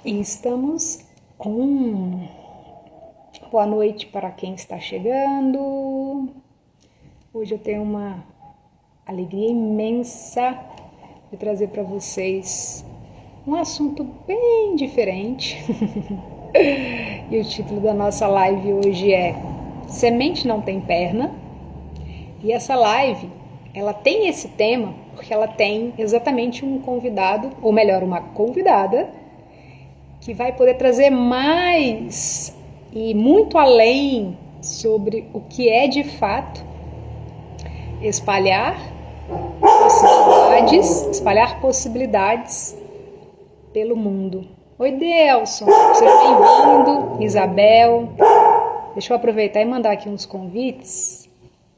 Estamos com boa noite para quem está chegando. Hoje eu tenho uma alegria imensa de trazer para vocês um assunto bem diferente. E o título da nossa live hoje é Semente não tem perna. E essa live, ela tem esse tema porque ela tem exatamente um convidado, ou melhor, uma convidada, que vai poder trazer mais e muito além sobre o que é de fato espalhar possibilidades pelo mundo. Oi, Delson, seja bem-vindo, Isabel. Deixa eu aproveitar e mandar aqui uns convites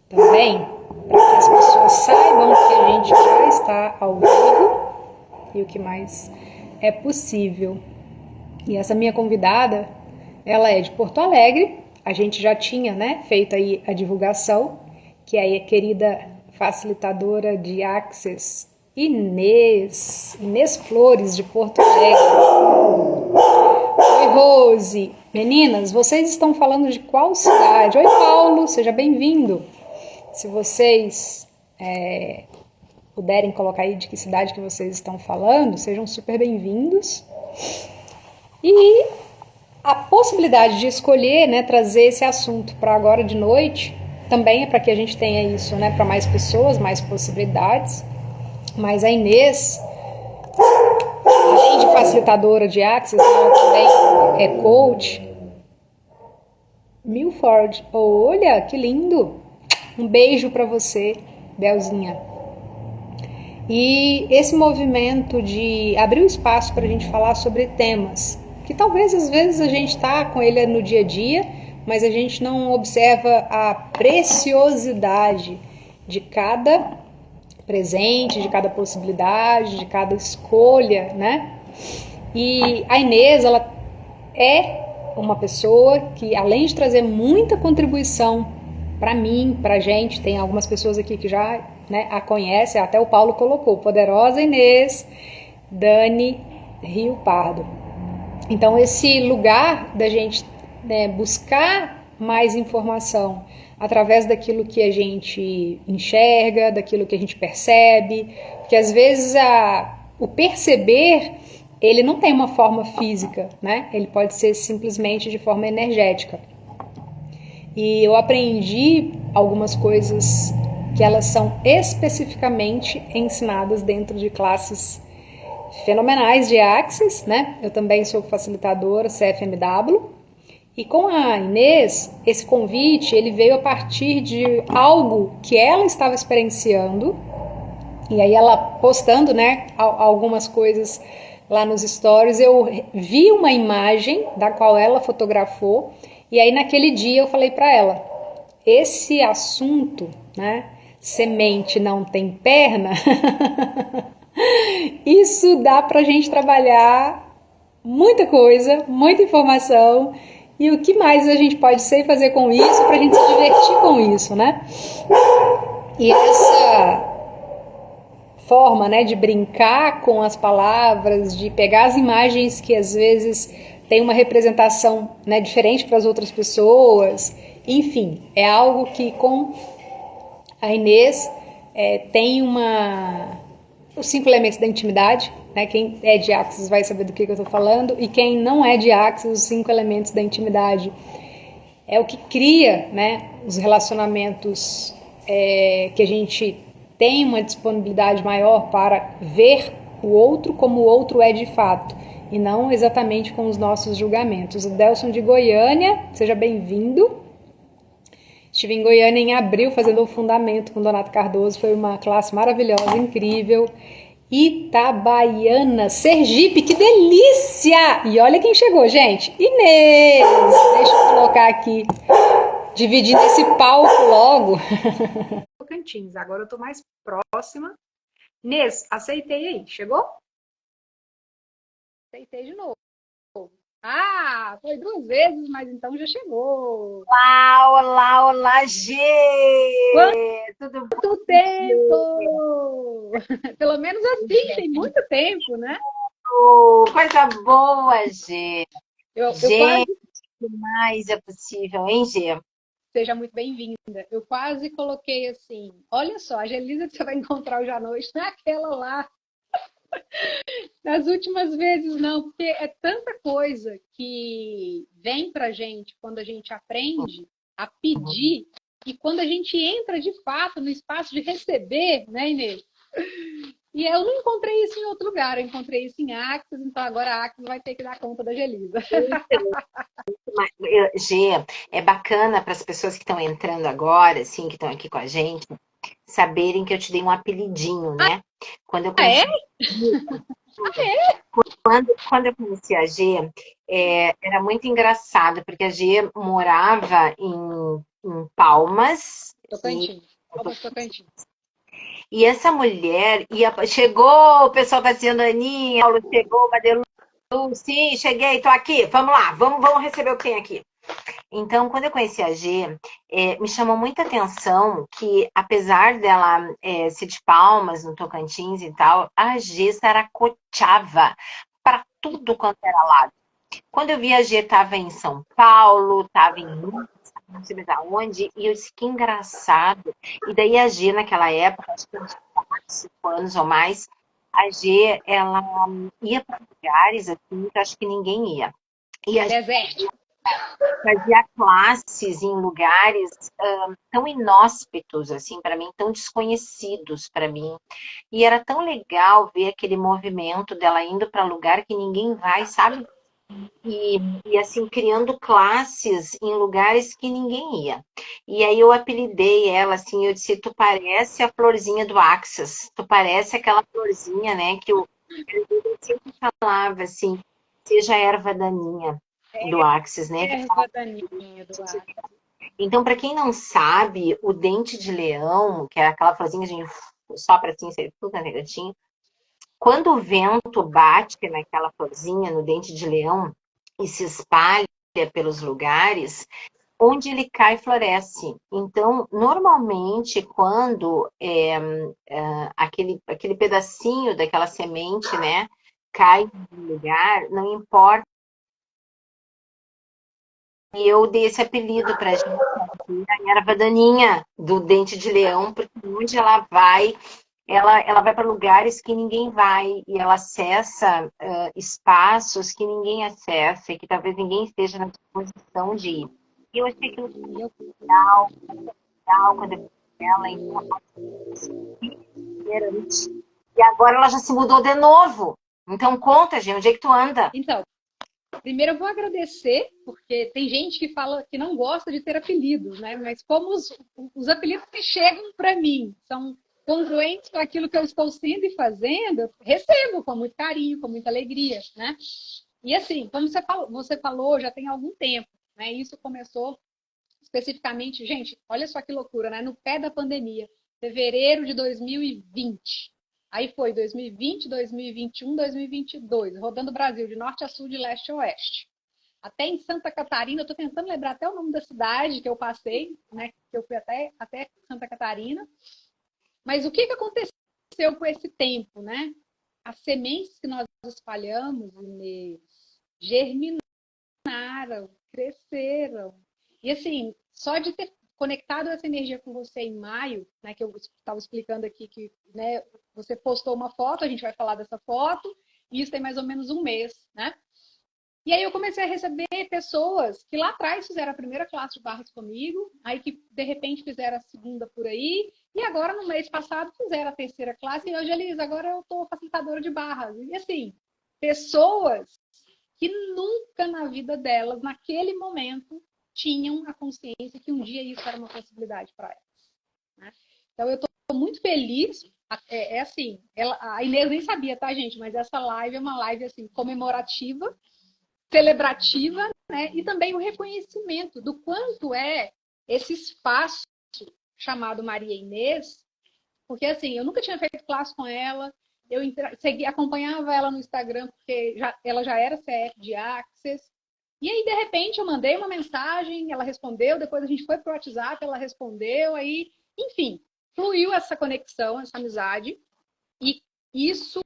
também, para que as pessoas saibam que a gente já está ao vivo e o que mais é possível. E essa minha convidada, ela é de Porto Alegre, a gente já tinha, feito aí a divulgação, que é a querida facilitadora de Access, Inês Flores, de Porto Alegre. Oi, Rose. Meninas, vocês estão falando de qual cidade? Oi, Paulo, seja bem-vindo. Se vocês puderem colocar aí de que cidade que vocês estão falando, sejam super bem-vindos. E a possibilidade de escolher, trazer esse assunto para agora de noite, também é para que a gente tenha isso, para mais pessoas, mais possibilidades. Mas a Inês, além de facilitadora de Access, ela também é coach. Milford, olha que lindo! Um beijo para você, Belzinha. E esse movimento de abrir o espaço para a gente falar sobre temas que talvez às vezes a gente está com ele no dia a dia, mas a gente não observa a preciosidade de cada presente, de cada possibilidade, de cada escolha, E a Inês, ela é uma pessoa que, além de trazer muita contribuição para mim, para a gente, tem algumas pessoas aqui que já a conhecem, até o Paulo colocou, poderosa Inês, Dani Rio Pardo. Então, esse lugar da gente buscar mais informação através daquilo que a gente enxerga, daquilo que a gente percebe, porque às vezes o perceber, ele não tem uma forma física, Ele pode ser simplesmente de forma energética. E eu aprendi algumas coisas que elas são especificamente ensinadas dentro de classes fenomenais de Access, Eu também sou facilitadora CFMW. E com a Inês, esse convite, ele veio a partir de algo que ela estava experienciando. E aí ela postando, algumas coisas lá nos stories, eu vi uma imagem da qual ela fotografou. E aí naquele dia eu falei para ela, esse assunto, semente não tem perna, isso dá pra gente trabalhar muita coisa, muita informação, e o que mais a gente pode ser e fazer com isso pra gente se divertir com isso, E essa forma, de brincar com as palavras, de pegar as imagens que às vezes tem uma representação diferente para as outras pessoas, enfim, é algo que com a Inês tem os 5 elementos da intimidade, Quem é de Access vai saber do que eu estou falando, e quem não é de Access, os 5 elementos da intimidade é o que cria, os relacionamentos que a gente tem uma disponibilidade maior para ver o outro como o outro é de fato, e não exatamente com os nossos julgamentos. O Delson de Goiânia, seja bem-vindo. Estive em Goiânia em abril fazendo o fundamento com Donato Cardoso, foi uma classe maravilhosa, incrível. Itabaiana, Sergipe, que delícia! E olha quem chegou, gente, Inês! Deixa eu colocar aqui, dividindo esse palco logo. Tocantins, agora eu tô mais próxima. Inês, aceitei aí, chegou? Aceitei de novo. Ah, foi 2 vezes, mas então já chegou. Olá, Gê! Tudo bom? Quanto tempo! Pelo menos assim, tem muito tempo, Coisa boa, Gê. Eu quase, Gente, o que mais é possível, hein, Gê? seja muito bem-vinda. Eu quase coloquei assim, olha só, a Gelisa que você vai encontrar hoje à noite não é aquela lá. Nas últimas vezes não, porque é tanta coisa que vem pra gente quando a gente aprende a pedir e quando a gente entra de fato no espaço de receber, né, Inês? E eu não encontrei isso em outro lugar, eu encontrei isso em Axis, então agora a Axis vai ter que dar conta da Gelisa. Gê, é bacana para as pessoas que estão entrando agora, assim, que estão aqui com a gente, saberem que eu te dei um apelidinho, né? Quando eu Ah, é? conheci, quando eu conheci a G, era muito engraçado, porque a G morava em Palmas, Tocantins. Palmas Tocantins. e essa mulher chegou, o pessoal tá dizendo, Aninha, Paulo chegou, Madelu, sim, cheguei, tô aqui, vamos lá, vamos receber o que tem aqui. Então, quando eu conheci a G, me chamou muita atenção que, apesar dela ser de Palmas, no Tocantins e tal, a G saracoteava para tudo quanto era lado. Quando eu vi a G, estava em São Paulo, estava em Minas, não sei mais aonde, e eu disse, que engraçado. E daí a G, naquela época, acho que uns 4, 5 anos ou mais, a G, ela ia para lugares assim que eu acho que ninguém ia. E a Desértico. fazia classes em lugares tão inóspitos, assim, para mim, tão desconhecidos para mim. E era tão legal ver aquele movimento dela indo para lugar que ninguém vai, sabe? E assim, criando classes em lugares que ninguém ia. E aí eu apelidei ela, assim, eu disse, tu parece a florzinha do Axis, tu parece aquela florzinha, né, que eu sempre falava, assim, seja a erva daninha do Axis, né? Erva daninha do ar. Então, para quem não sabe, o dente de leão, que é aquela florzinha que a gente sopra assim, sai tudo na gatinho, quando o vento bate naquela florzinha, no dente de leão, e se espalha pelos lugares, onde ele cai, floresce. Então, normalmente, quando aquele pedacinho daquela semente, né, cai no lugar, não importa. E eu dei esse apelido para a gente, a erva daninha do dente de leão, porque onde ela vai, ela vai para lugares que ninguém vai e ela acessa espaços que ninguém acessa e que talvez ninguém esteja na disposição de ir. E eu achei aquilo legal quando eu vi ela, então, e agora ela já se mudou de novo. Então conta, gente, onde é que tu anda? Então, primeiro eu vou agradecer, porque tem gente que fala que não gosta de ter apelidos, né? Mas como os apelidos que chegam para mim são congruentes com aquilo que eu estou sendo e fazendo, eu recebo com muito carinho, com muita alegria, né? E assim, como você falou já tem algum tempo, né? Isso começou especificamente, gente, olha só que loucura, né? No pé da pandemia, fevereiro de 2020. Aí foi 2020, 2021, 2022, rodando o Brasil de norte a sul, de leste a oeste. Até em Santa Catarina, eu estou tentando lembrar até o nome da cidade que eu passei, né? Que eu fui até Santa Catarina. Mas o que aconteceu com esse tempo, né? As sementes que nós espalhamos, Inês, germinaram, cresceram. E assim, só de ter conectado essa energia com você em maio, né, que eu estava explicando aqui que, né, você postou uma foto, a gente vai falar dessa foto, e isso tem mais ou menos um mês, né? E aí eu comecei a receber pessoas que lá atrás fizeram a primeira classe de barras comigo, aí que de repente fizeram a segunda por aí, e agora no mês passado fizeram a terceira classe, e hoje eles, agora eu estou facilitadora de barras. E assim, pessoas que nunca na vida delas, naquele momento, tinham a consciência que um dia isso era uma possibilidade para elas. Né? Então eu estou muito feliz. Assim, a Inês nem sabia, tá, gente? Mas essa live é uma live assim comemorativa, celebrativa, né? E também o reconhecimento do quanto é esse espaço chamado Maria Inês, porque assim, eu nunca tinha feito classe com ela, eu acompanhava ela no Instagram, porque ela já era CF de Access. E aí, de repente, eu mandei uma mensagem, ela respondeu, depois a gente foi pro WhatsApp, ela respondeu, aí, enfim, fluiu essa conexão, essa amizade. E isso,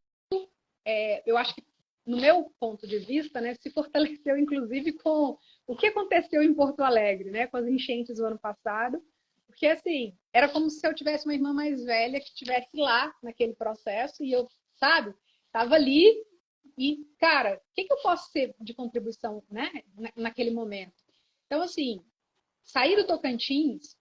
eu acho que no meu ponto de vista, né, se fortaleceu inclusive com o que aconteceu em Porto Alegre, né, com as enchentes do ano passado, porque assim, era como se eu tivesse uma irmã mais velha que estivesse lá naquele processo e eu, sabe, estava ali e, cara, o que eu posso ser de contribuição, né, naquele momento? Então, assim, sair do Tocantins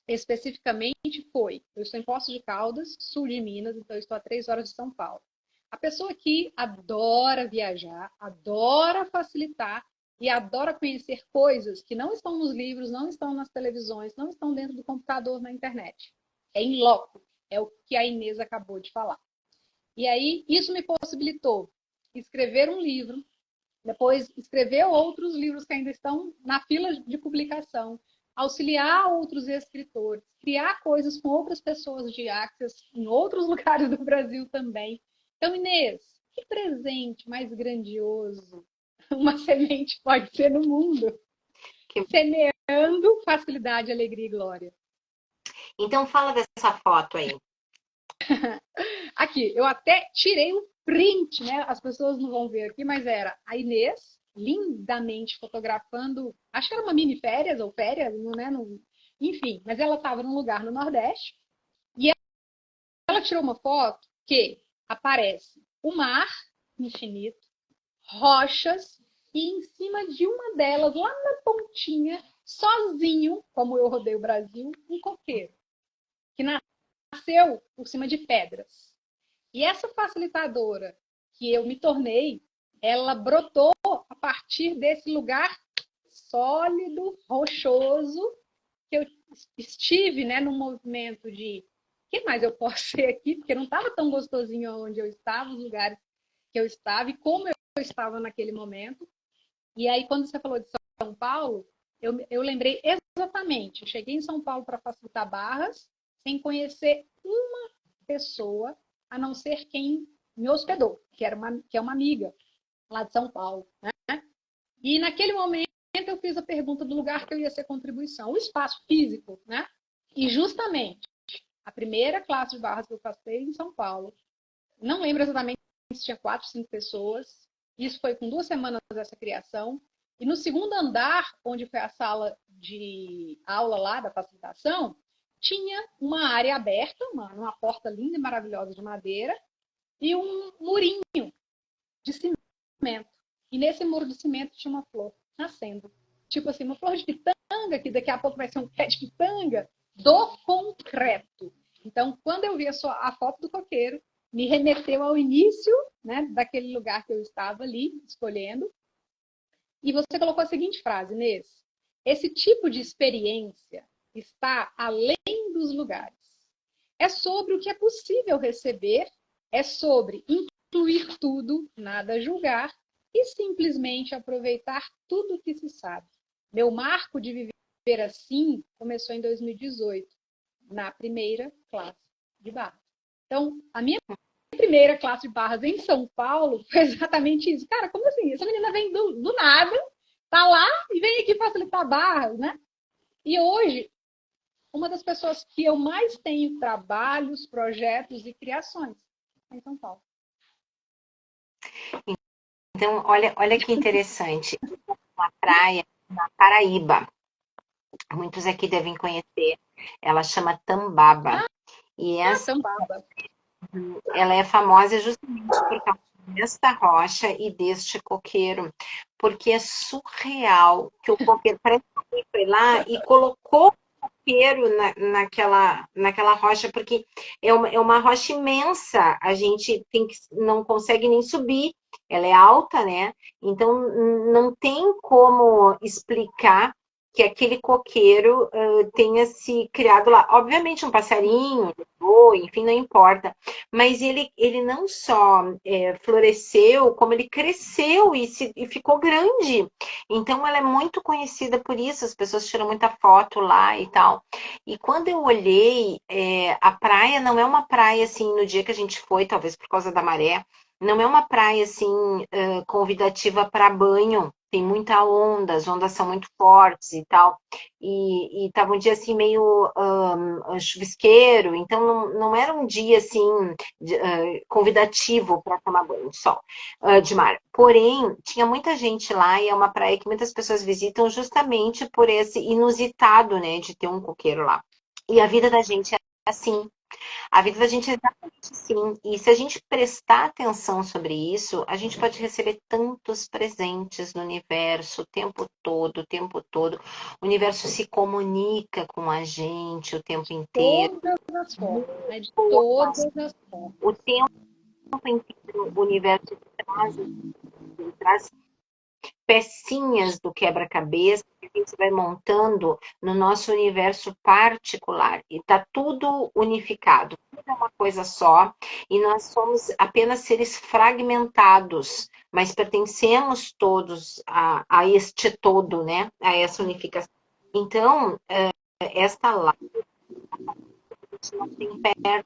especificamente foi, eu estou em Poços de Caldas, sul de Minas, então eu estou a 3 horas de São Paulo. A pessoa que adora viajar, adora facilitar e adora conhecer coisas que não estão nos livros, não estão nas televisões, não estão dentro do computador, na internet. É em loco. É o que a Inês acabou de falar. E aí, isso me possibilitou escrever um livro, depois escrever outros livros que ainda estão na fila de publicação, auxiliar outros escritores, criar coisas com outras pessoas de Axis em outros lugares do Brasil também. Então, Inês, que presente mais grandioso uma semente pode ser no mundo, semeando facilidade, alegria e glória. Então fala dessa foto aí. Aqui, eu até tirei um print, né? As pessoas não vão ver aqui, mas era a Inês, lindamente fotografando, acho que era uma mini férias ou férias, né? Enfim, mas ela estava num lugar no Nordeste e ela tirou uma foto que aparece o mar infinito, rochas e em cima de uma delas, lá na pontinha, sozinho, como eu rodei o Brasil, um coqueiro que nasceu por cima de pedras. E essa facilitadora que eu me tornei, ela brotou a partir desse lugar sólido, rochoso, que eu estive, né, no movimento de o que mais eu posso ser aqui, porque não estava tão gostosinho onde eu estava, os lugares que eu estava e como eu estava naquele momento. E aí, quando você falou de São Paulo, eu lembrei exatamente. Eu cheguei em São Paulo para facilitar barras, sem conhecer uma pessoa, a não ser quem me hospedou, que é uma amiga lá de São Paulo. Né? E naquele momento eu fiz a pergunta do lugar que eu ia ser contribuição, o espaço físico. Né? E justamente, a primeira classe de barras que eu passei em São Paulo, não lembro exatamente se tinha 4, 5 pessoas, isso foi com 2 semanas dessa criação, e no segundo andar, onde foi a sala de aula lá da facilitação, tinha uma área aberta, uma porta linda e maravilhosa de madeira, e um murinho de cimento. E nesse muro de cimento tinha uma flor nascendo. Tipo assim, uma flor de pitanga, que daqui a pouco vai ser um pé de pitanga, do concreto. Então, quando eu vi a foto do coqueiro, me remeteu ao início, né, daquele lugar que eu estava ali, escolhendo. E você colocou a seguinte frase, Inês: esse tipo de experiência está além dos lugares. É sobre o que é possível receber, é sobre incluir tudo, nada julgar e simplesmente aproveitar tudo o que se sabe. Meu marco de viver assim começou em 2018, na primeira classe de barras. Então, a minha primeira classe de barras em São Paulo foi exatamente isso. Cara, como assim? Essa menina vem do nada, tá lá e vem aqui facilitar barras, né? E hoje, uma das pessoas que eu mais tenho trabalhos, projetos e criações em São Paulo. Então, olha que interessante. Uma praia na Paraíba. Muitos aqui devem conhecer. Ela chama Tambaba. E essa, Tambaba. ela é famosa justamente por causa desta rocha e deste coqueiro. Porque é surreal que o coqueiro parece que foi lá e colocou naquela rocha, porque é uma rocha imensa, a gente não consegue nem subir, ela é alta, né? Então não tem como explicar que aquele coqueiro tenha se criado lá. Obviamente um passarinho, enfim, não importa. Mas ele não só floresceu, como ele cresceu e ficou grande. Então ela é muito conhecida por isso, as pessoas tiram muita foto lá e tal. E quando eu olhei, a praia não é uma praia assim, no dia que a gente foi, talvez por causa da maré, não é uma praia assim convidativa para banho. tem muita onda, as ondas são muito fortes e tal. E tava um dia assim meio chuvisqueiro, então não era um dia assim convidativo para tomar banho de sol, de mar. Porém, tinha muita gente lá e é uma praia que muitas pessoas visitam justamente por esse inusitado, né, de ter um coqueiro lá. E a vida da gente é assim. A vida da gente é exatamente assim. E se a gente prestar atenção sobre isso, a gente pode receber tantos presentes no universo o tempo todo, o tempo todo. O universo se comunica com a gente o tempo inteiro. Todas as formas, né? De todas as formas. O tempo inteiro o universo traz pecinhas do quebra-cabeça que a gente vai montando no nosso universo particular. E está tudo unificado, tudo é uma coisa só, e nós somos apenas seres fragmentados, mas pertencemos todos a este todo, né? A essa unificação. Então, esta live não tem perna.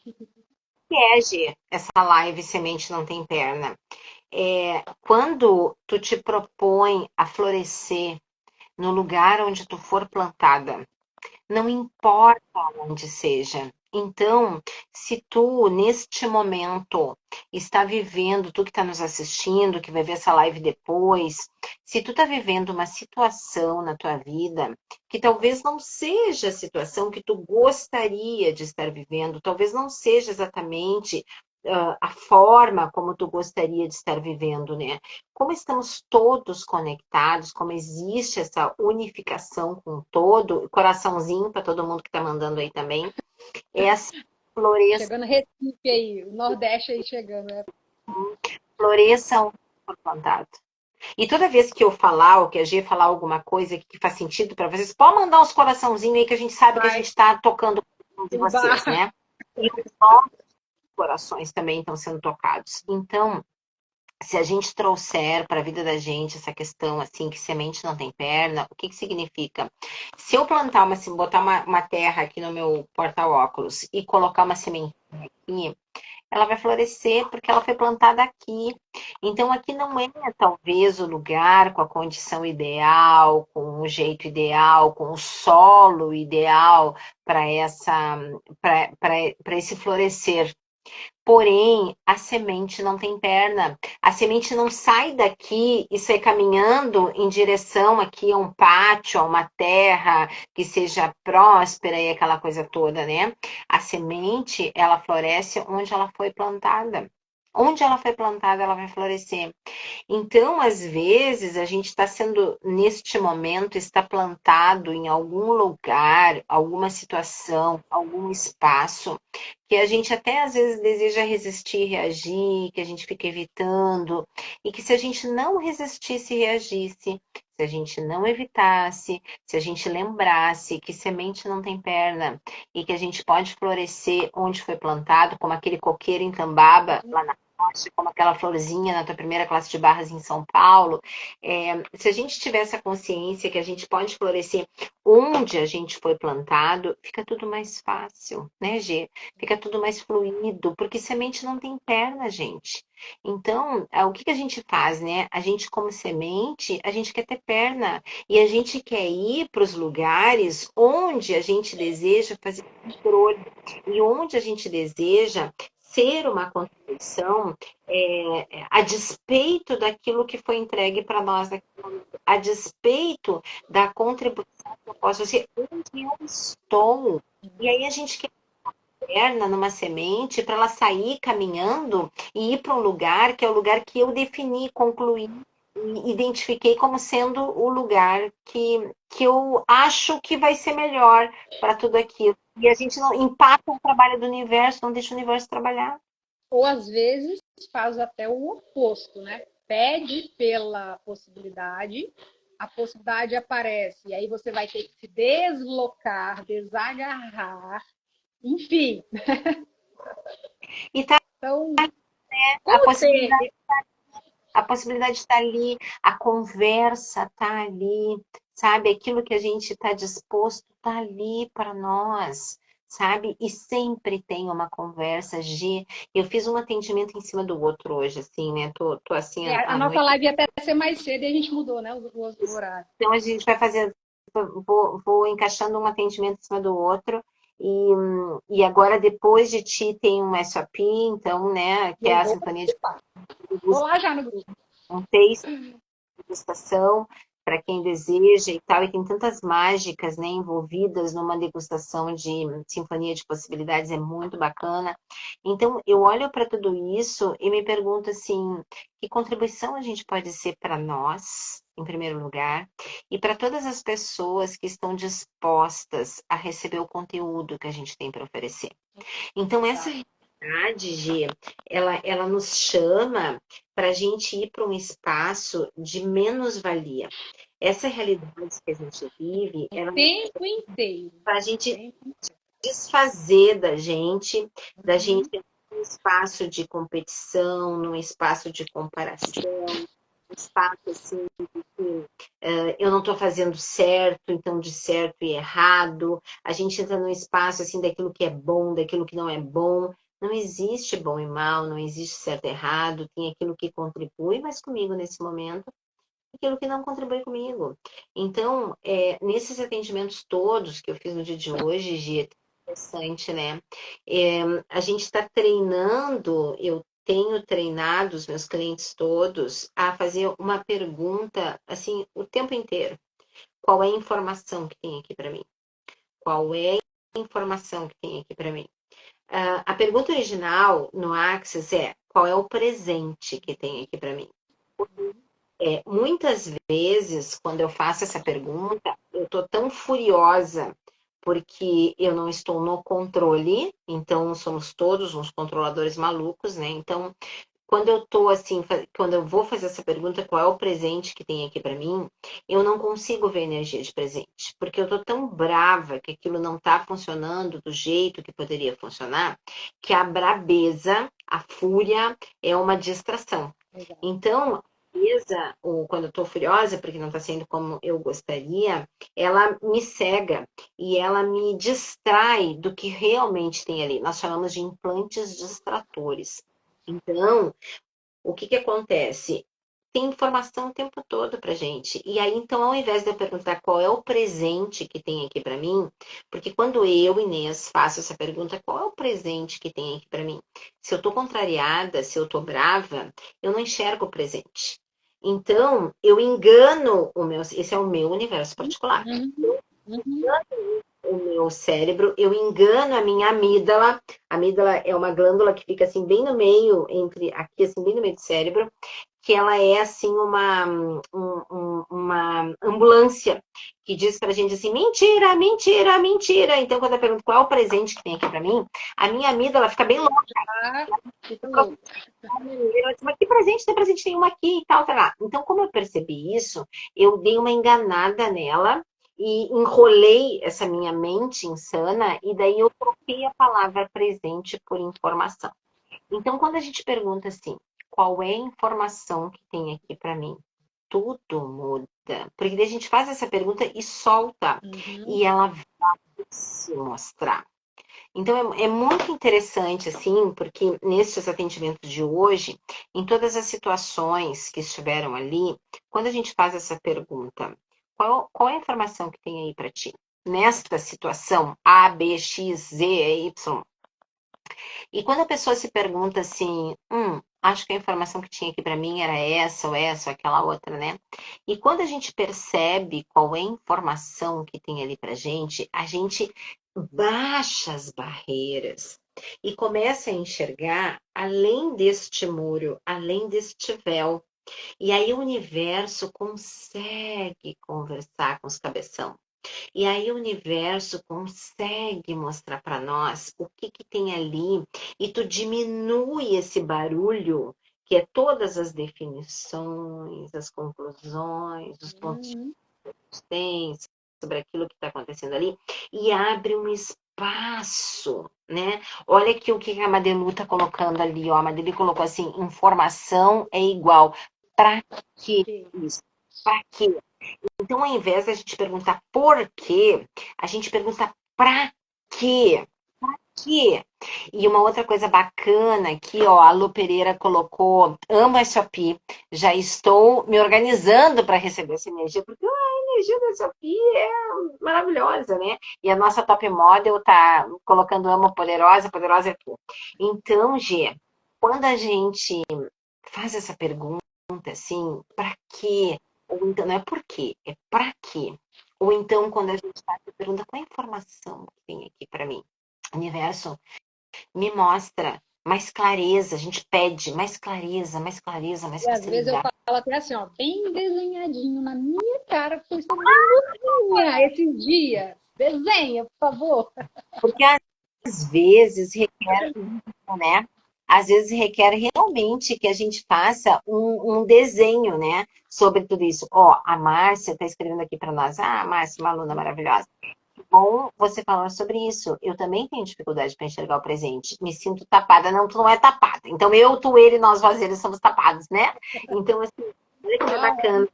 O que é, G? Essa live Semente Não Tem Perna? Quando tu te propõe a florescer no lugar onde tu for plantada, não importa onde seja. Então, se tu, neste momento, está vivendo, tu que está nos assistindo, que vai ver essa live depois, se tu está vivendo uma situação na tua vida que talvez não seja a situação que tu gostaria de estar vivendo, talvez não seja exatamente a forma como tu gostaria de estar vivendo, né? Como estamos todos conectados, como existe essa unificação com o todo, coraçãozinho para todo mundo que está mandando aí também, essa floresça, Chegando Recife aí, o Nordeste aí chegando, né? floresça onde for plantado. E toda vez que eu falar, ou que a G falar alguma coisa que faz sentido para vocês, pode mandar uns coraçãozinhos aí que a gente sabe que a Vai, gente está tocando de vocês, né? E os nossos corações também estão sendo tocados. Então, se a gente trouxer para a vida da gente essa questão assim que semente não tem perna, o que que significa? Se eu plantar botar uma terra aqui no meu porta-óculos e colocar uma semente aqui, ela vai florescer porque ela foi plantada aqui. Então aqui não é talvez o lugar com a condição ideal, com o jeito ideal, com o solo ideal para para esse florescer. Porém, a semente não tem perna. A semente não sai daqui e sai caminhando em direção aqui a um pátio, a uma terra que seja próspera e aquela coisa toda, né? A semente, ela floresce onde ela foi plantada. Onde ela foi plantada, ela vai florescer. Então, às vezes, a gente está sendo, neste momento, está plantado em algum lugar, alguma situação, algum espaço, que a gente até às vezes deseja resistir, reagir, que a gente fica evitando, e que se a gente não resistisse e reagisse, se a gente não evitasse, se a gente lembrasse que semente não tem perna e que a gente pode florescer onde foi plantado, como aquele coqueiro em Tambaba, lá na como aquela florzinha na tua primeira classe de barras em São Paulo, se a gente tiver essa consciência que a gente pode florescer onde a gente foi plantado, fica tudo mais fácil, né, Gê? Fica tudo mais fluido, porque semente não tem perna, gente. Então, o que que a gente faz, né? A gente, como semente, a gente quer ter perna e a gente quer ir para os lugares onde a gente deseja fazer controle e onde a gente deseja ser uma contribuição a despeito daquilo que foi entregue para nós, a despeito da contribuição que eu posso ser onde eu estou. E aí a gente quer perna numa semente para ela sair caminhando e ir para um lugar que é o lugar que eu defini, concluí, e identifiquei como sendo o lugar que eu acho que vai ser melhor para tudo aquilo. E a gente não empata o trabalho do universo, não deixa o universo trabalhar. Ou às vezes faz até o oposto, né? Pede pela possibilidade, a possibilidade aparece, e aí você vai ter que se deslocar, desagarrar, enfim. E tá Então, a como ter. possibilidade, a possibilidade de estar ali, a conversa está ali, sabe? Aquilo que a gente está disposto está ali para nós, sabe? E sempre tem uma conversa de... Eu fiz um atendimento em cima do outro hoje, assim, né? Tô assim A à nossa noite. live ia até ser mais cedo e a gente mudou, né? O horário. Então a gente vai fazer... Vou encaixando um atendimento em cima do outro. E agora, depois de ti, tem um SOP, então, né? Que é Eu a vou Sinfonia de participar. Vou lá já no grupo. um texto degustação para quem deseja e tal, e tem tantas mágicas, né, envolvidas numa degustação de sinfonia de possibilidades, é muito bacana. Então, eu olho para tudo isso e me pergunto assim, que contribuição a gente pode ser para nós, em primeiro lugar, e para todas as pessoas que estão dispostas a receber o conteúdo que a gente tem para oferecer. Então, essa realidade, Gi, ela nos chama para a gente ir para um espaço de menos-valia. Essa realidade que a gente vive, O ela tempo inteiro. para a gente desfazer da gente Uhum. num espaço de competição, num espaço de comparação, um espaço assim que eu não estou fazendo certo, então de certo e errado. A gente entra num espaço assim daquilo que é bom, daquilo que não é bom. Não existe bom e mal, não existe certo e errado, tem aquilo que contribui mais comigo nesse momento, aquilo que não contribui comigo. Então, nesses atendimentos todos que eu fiz no dia de hoje, Gia, é interessante, né? A gente está treinando, eu tenho treinado os meus clientes todos a fazer uma pergunta, assim, o tempo inteiro. Qual é a informação que tem aqui para mim? Qual é a informação que tem aqui para mim? A pergunta original no Axis é: qual é o presente que tem aqui para mim? Muitas vezes, quando eu faço essa pergunta, eu estou tão furiosa porque eu não estou no controle, então somos todos uns controladores malucos, né? Então, quando eu tô assim, quando eu vou fazer essa pergunta, qual é o presente que tem aqui para mim, eu não consigo ver energia de presente, porque eu tô tão brava que aquilo não tá funcionando do jeito que poderia funcionar, que a brabeza, a fúria é uma distração. Exato. Então, ou quando eu tô furiosa, porque não tá sendo como eu gostaria, ela me cega e ela me distrai do que realmente tem ali. Nós chamamos de implantes distratores. Então, o que que acontece? Tem informação o tempo todo pra gente. E aí, então, ao invés de eu perguntar qual é o presente que tem aqui pra mim, porque quando eu, Inês, faço essa pergunta, qual é o presente que tem aqui pra mim? Se eu tô contrariada, se eu tô brava, eu não enxergo o presente. Então, eu engano o meu, esse é o meu universo particular. Uhum. Uhum. O meu cérebro, eu engano a minha amígdala. A amígdala é uma glândula que fica assim bem no meio, entre aqui assim bem no meio do cérebro, que ela é assim uma ambulância que diz pra gente assim, mentira, mentira, mentira. Então quando eu pergunto qual é o presente que tem aqui pra mim, a minha amígdala fica bem louca. Ah, fica louco. Ela diz, mas que presente? Tem presente nenhum aqui e tal, tá. Então, como eu percebi isso, eu dei uma enganada nela e enrolei essa minha mente insana e daí eu troquei a palavra presente por informação. Então, quando a gente pergunta assim, qual é a informação que tem aqui para mim? Tudo muda. Porque daí a gente faz essa pergunta e solta. Uhum. E ela vai se mostrar. Então, é muito interessante, assim, porque nesses atendimentos de hoje, em todas as situações que estiveram ali, quando a gente faz essa pergunta, qual é a informação que tem aí para ti? Nesta situação, A, B, X, Z, Y. E quando a pessoa se pergunta assim, acho que a informação que tinha aqui para mim era essa, ou aquela outra, né? E quando a gente percebe qual é a informação que tem ali pra gente, a gente baixa as barreiras e começa a enxergar além deste muro, além deste véu. E aí o universo consegue conversar com os cabeção. E aí o universo consegue mostrar para nós o que que tem ali e tu diminui esse barulho que é todas as definições, as conclusões, os pontos Uhum. que tem sobre aquilo que está acontecendo ali e abre um espaço, né? Olha aqui o que a Madelu está colocando ali, ó. A Madelu colocou assim, informação é igual. Para que isso? Para quê? Então, ao invés da gente perguntar por quê, a gente pergunta pra quê? E uma outra coisa bacana aqui, ó, a Lu Pereira colocou, amo a Shopee, já estou me organizando para receber essa energia, porque a energia da Shopee é maravilhosa, né? E a nossa top model tá colocando amo poderosa, poderosa é tu. Então, Gê, quando a gente faz essa pergunta assim, para quê? Ou então, não é por quê, é para quê? Ou então, quando a gente faz a pergunta, qual é a informação que tem aqui para mim? Universo, me mostra mais clareza, a gente pede mais clareza, mais E às vezes eu facilidade. falo até assim, ó, bem desenhadinho na minha cara, porque eu estou bem louquinha esses dias. Desenha, por favor. Porque às vezes requer, né? Às vezes requer realmente que a gente faça um desenho, né? Sobre tudo isso. Ó, a Márcia está escrevendo aqui para nós. Ah, Márcia, uma aluna maravilhosa. Bom você falar sobre isso. Eu também tenho dificuldade para enxergar o presente. Me sinto tapada. Não, tu não é tapada. Então, eu, tu, ele, nós, eles somos tapados, né? Então, assim, olha como é bacana.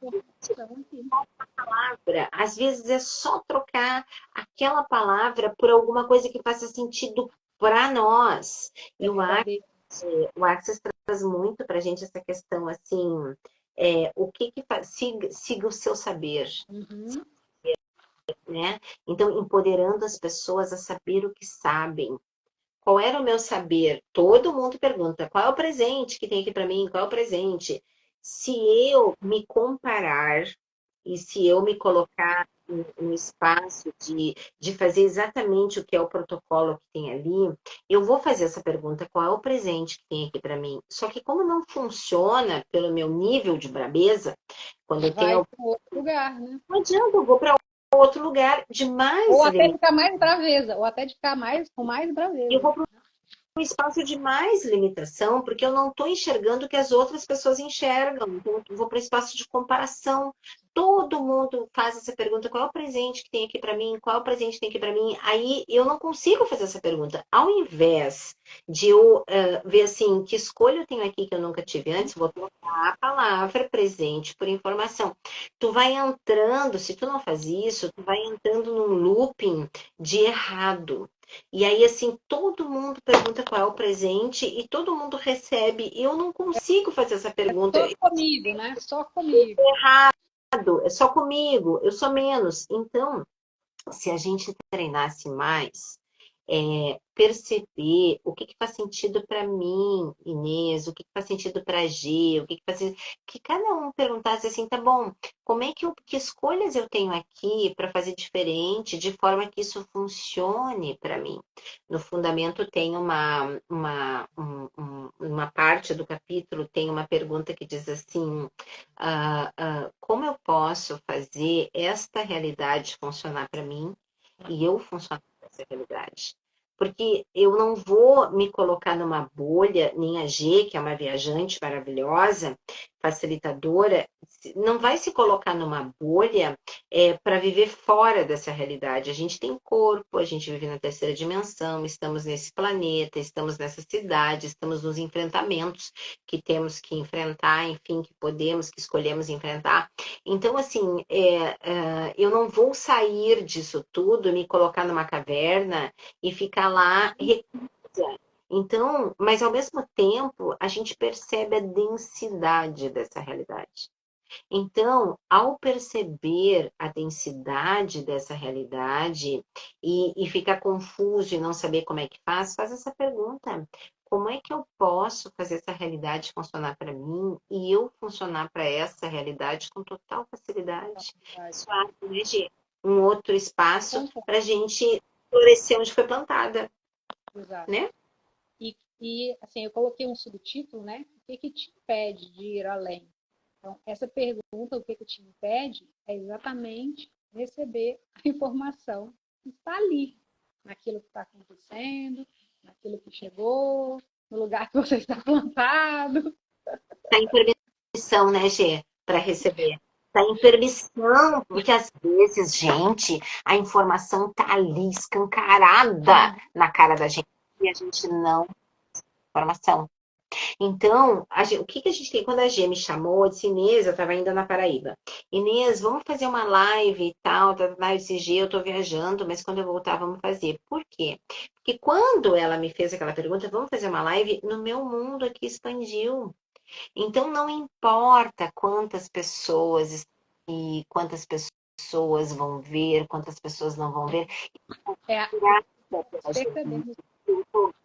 Às vezes é só trocar aquela palavra por alguma coisa que faça sentido para nós. E o Axis traz muito para a gente essa questão assim, o que faz, siga o seu saber, Uhum. né? Então, empoderando as pessoas a saber o que sabem. Qual era o meu saber? Todo mundo pergunta, qual é o presente que tem aqui para mim? Qual é o presente? Se eu me comparar e se eu me colocar no espaço de fazer exatamente o que é o protocolo que tem ali, eu vou fazer essa pergunta, qual é o presente que tem aqui para mim? Só que como não funciona pelo meu nível de brabeza, quando eu Vai tenho... para outro lugar, né? Não adianta, eu vou para outro lugar de Ou mais até limite. ficar mais braveza, ou até de ficar mais com mais Eu braveza. vou um espaço de mais limitação, porque eu não estou enxergando o que as outras pessoas enxergam. Então, eu vou para o espaço de comparação. Todo mundo faz essa pergunta: qual é o presente que tem aqui para mim? Qual é o presente que tem aqui para mim? Aí eu não consigo fazer essa pergunta. Ao invés de eu ver assim, que escolha eu tenho aqui que eu nunca tive antes, vou trocar a palavra presente por informação. Tu vai entrando, se tu não faz isso, tu vai entrando num looping de errado. E aí, assim, todo mundo pergunta qual é o presente e todo mundo recebe. E eu não consigo fazer essa pergunta. Só comigo, né? Só comigo. É só comigo, eu sou menos. Então, se a gente treinasse mais, perceber o que faz sentido para mim, Inês, o que faz sentido para G, o que faz sentido... Que cada um perguntasse assim, tá bom, como é que escolhas eu tenho aqui para fazer diferente, de forma que isso funcione para mim. No fundamento tem uma parte do capítulo, tem uma pergunta que diz assim, como eu posso fazer esta realidade funcionar para mim e eu funcionar nessa realidade? Porque eu não vou me colocar numa bolha, nem a G, que é uma viajante maravilhosa, facilitadora, não vai se colocar numa bolha para viver fora dessa realidade. A gente tem corpo, a gente vive na terceira dimensão, estamos nesse planeta, estamos nessa cidade, estamos nos enfrentamentos que temos que enfrentar, enfim, que podemos, que escolhemos enfrentar. Então, assim, eu não vou sair disso tudo, me colocar numa caverna e ficar lá reclusa. Então, mas ao mesmo tempo, a gente percebe a densidade dessa realidade. Então, ao perceber a densidade dessa realidade e ficar confuso e não saber como é que faz, faz essa pergunta. Como é que eu posso fazer essa realidade funcionar para mim e eu funcionar para essa realidade com total facilidade? Isso abre, né, um outro espaço para a gente florescer onde foi plantada, Exato. né? E assim, eu coloquei um subtítulo, né? O que te impede de ir além? Então, essa pergunta, o que te impede, é exatamente receber a informação que está ali, naquilo que está acontecendo, naquilo que chegou, no lugar que você está plantado. Está em permissão, né, Gê, para receber. Está em permissão, porque às vezes, gente, a informação tá ali escancarada na cara da gente e a gente não tem informação. Então, o que a gente tem? Quando a G me chamou, eu disse, Inês, eu estava ainda na Paraíba. Inês, vamos fazer uma live e tal, esse dia eu tô viajando, mas quando eu voltar vamos fazer. Por quê? Porque quando ela me fez aquela pergunta, vamos fazer uma live, no meu mundo aqui expandiu. Então não importa quantas pessoas e quantas pessoas vão ver, quantas pessoas não vão ver. É a Grata pela gente, percebemos.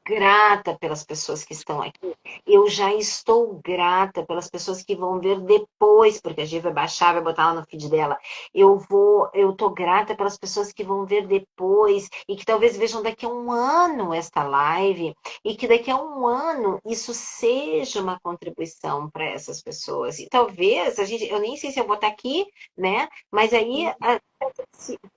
grata pelas pessoas que estão aqui. Eu já estou grata pelas pessoas que vão ver depois, porque a Gi vai baixar, vai botar lá no feed dela. Eu tô grata pelas pessoas que vão ver depois e que talvez vejam daqui a um ano esta live e que daqui a um ano isso seja uma contribuição para essas pessoas. E talvez eu nem sei se eu vou estar aqui, né? Mas aí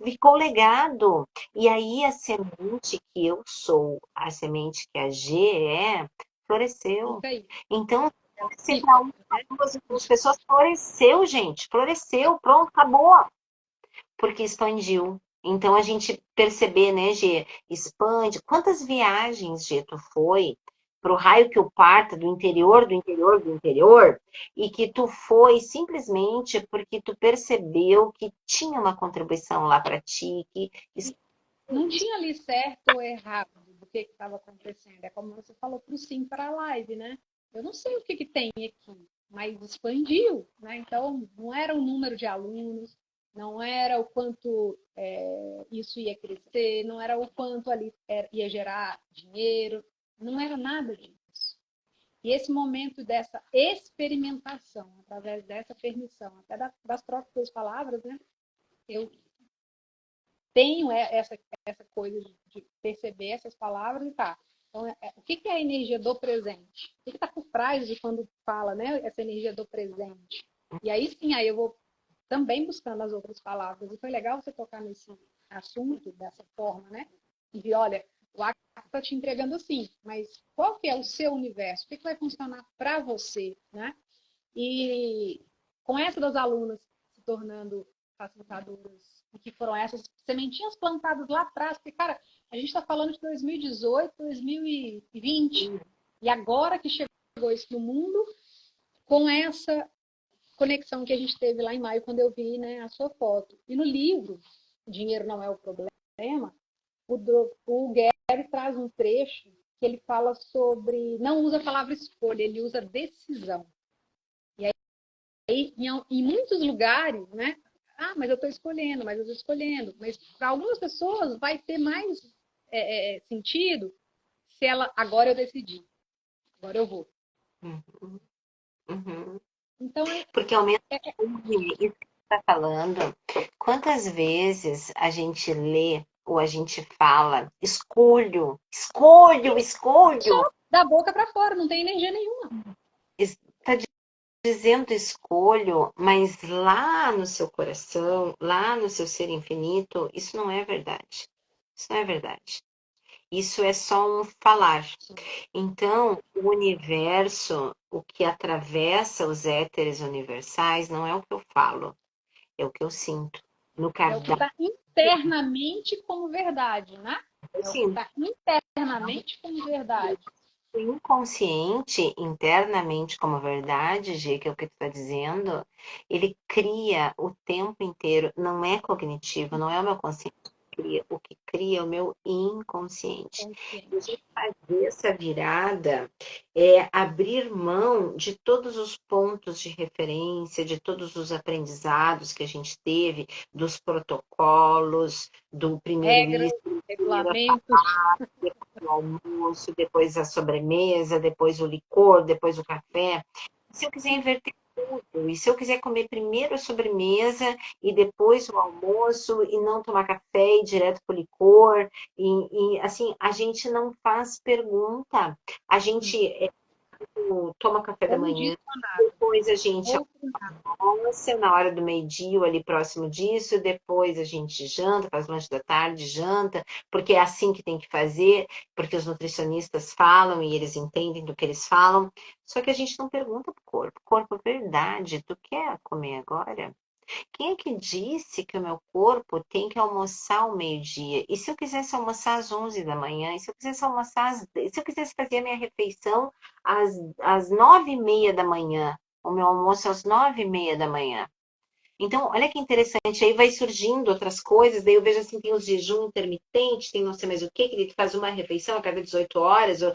ficou legado. E aí a semente que eu sou, a semente que a G é, floresceu. Isso aí. Então, É o se para ciclo, uma, né? duas pessoas, floresceu, gente. Floresceu, pronto, acabou. Porque expandiu. Então, a gente perceber, né, G, expande. Quantas viagens, G, tu foi pro raio que o parta do interior, do interior, do interior, e que tu foi simplesmente porque tu percebeu que tinha uma contribuição lá para ti, que Não tinha ali certo ou errado do que estava acontecendo. É como você falou para o sim para a live, né? Eu não sei o que tem aqui, mas expandiu, né? Então, não era o número de alunos, não era o quanto isso ia crescer, não era o quanto ali ia gerar dinheiro, não era nada disso. E esse momento dessa experimentação, através dessa permissão, até das próprias palavras, né? Eu tenho essa coisa de perceber essas palavras e tá. Então, o que é a energia do presente? O que está por trás de quando fala, né? Essa energia do presente. E aí sim, aí eu vou também buscando as outras palavras. E foi legal você tocar nesse assunto dessa forma, né? E ver, olha, o Acre está te entregando assim, mas qual que é o seu universo? O que vai funcionar para você, né? E com essa das alunas se tornando facilitadoras, e que foram essas sementinhas plantadas lá atrás, porque, cara, a gente está falando de 2018, 2020, e agora que chegou isso no mundo, com essa conexão que a gente teve lá em maio, quando eu vi, né, a sua foto. E no livro, Dinheiro Não É o Problema, o Gary traz um trecho que ele fala sobre, não usa a palavra escolha, ele usa decisão. Em muitos lugares, né? Ah, mas eu estou escolhendo, mas eu estou escolhendo. Mas para algumas pessoas vai ter mais sentido se ela, agora eu decidi, agora eu vou. Uhum, uhum. Então, Porque ao menos isso que você está falando, quantas vezes a gente lê ou a gente fala, escolho, escolho, escolho, da boca para fora, não tem energia nenhuma. está dizendo escolho, mas lá no seu coração, lá no seu ser infinito, isso não é verdade. Isso não é verdade. Isso é só um falar. Então, o universo, o que atravessa os éteres universais, não é o que eu falo, é o que eu sinto. No É o que cardápio, está internamente como verdade, né? eu É o que sinto. está internamente como verdade. O inconsciente, internamente como verdade, G, que é o que tu está dizendo, ele cria o tempo inteiro, não é cognitivo, não é o meu consciente que cria, o que cria é o meu inconsciente. E a Consciente. gente fazer essa virada é abrir mão de todos os pontos de referência, de todos os aprendizados que a gente teve, dos protocolos, do primeiro Regras, isso, primeira regulamentos. o almoço, depois a sobremesa, depois o licor, depois o café. Se eu quiser inverter tudo, e se eu quiser comer primeiro a sobremesa e depois o almoço, e não tomar café e ir direto para o licor, e assim, a gente não faz pergunta, a gente toma café da Como manhã, diz Leonardo, depois a gente outro nada. almoça na hora do meio-dia, ali próximo disso, depois a gente janta, faz lanche da tarde, janta, porque é assim que tem que fazer, porque os nutricionistas falam e eles entendem do que eles falam. Só que a gente não pergunta pro corpo. Corpo, verdade, tu quer comer agora? Quem é que disse que o meu corpo tem que almoçar ao meio-dia? E se eu quisesse almoçar às 11 da manhã? E se eu quisesse almoçar se eu quisesse fazer a minha refeição às 9:30 da manhã? O meu almoço às 9:30 da manhã? Então, olha que interessante, aí vai surgindo outras coisas, daí eu vejo assim, tem os jejum intermitente, tem não sei mais o que ele faz uma refeição a cada 18 horas, ou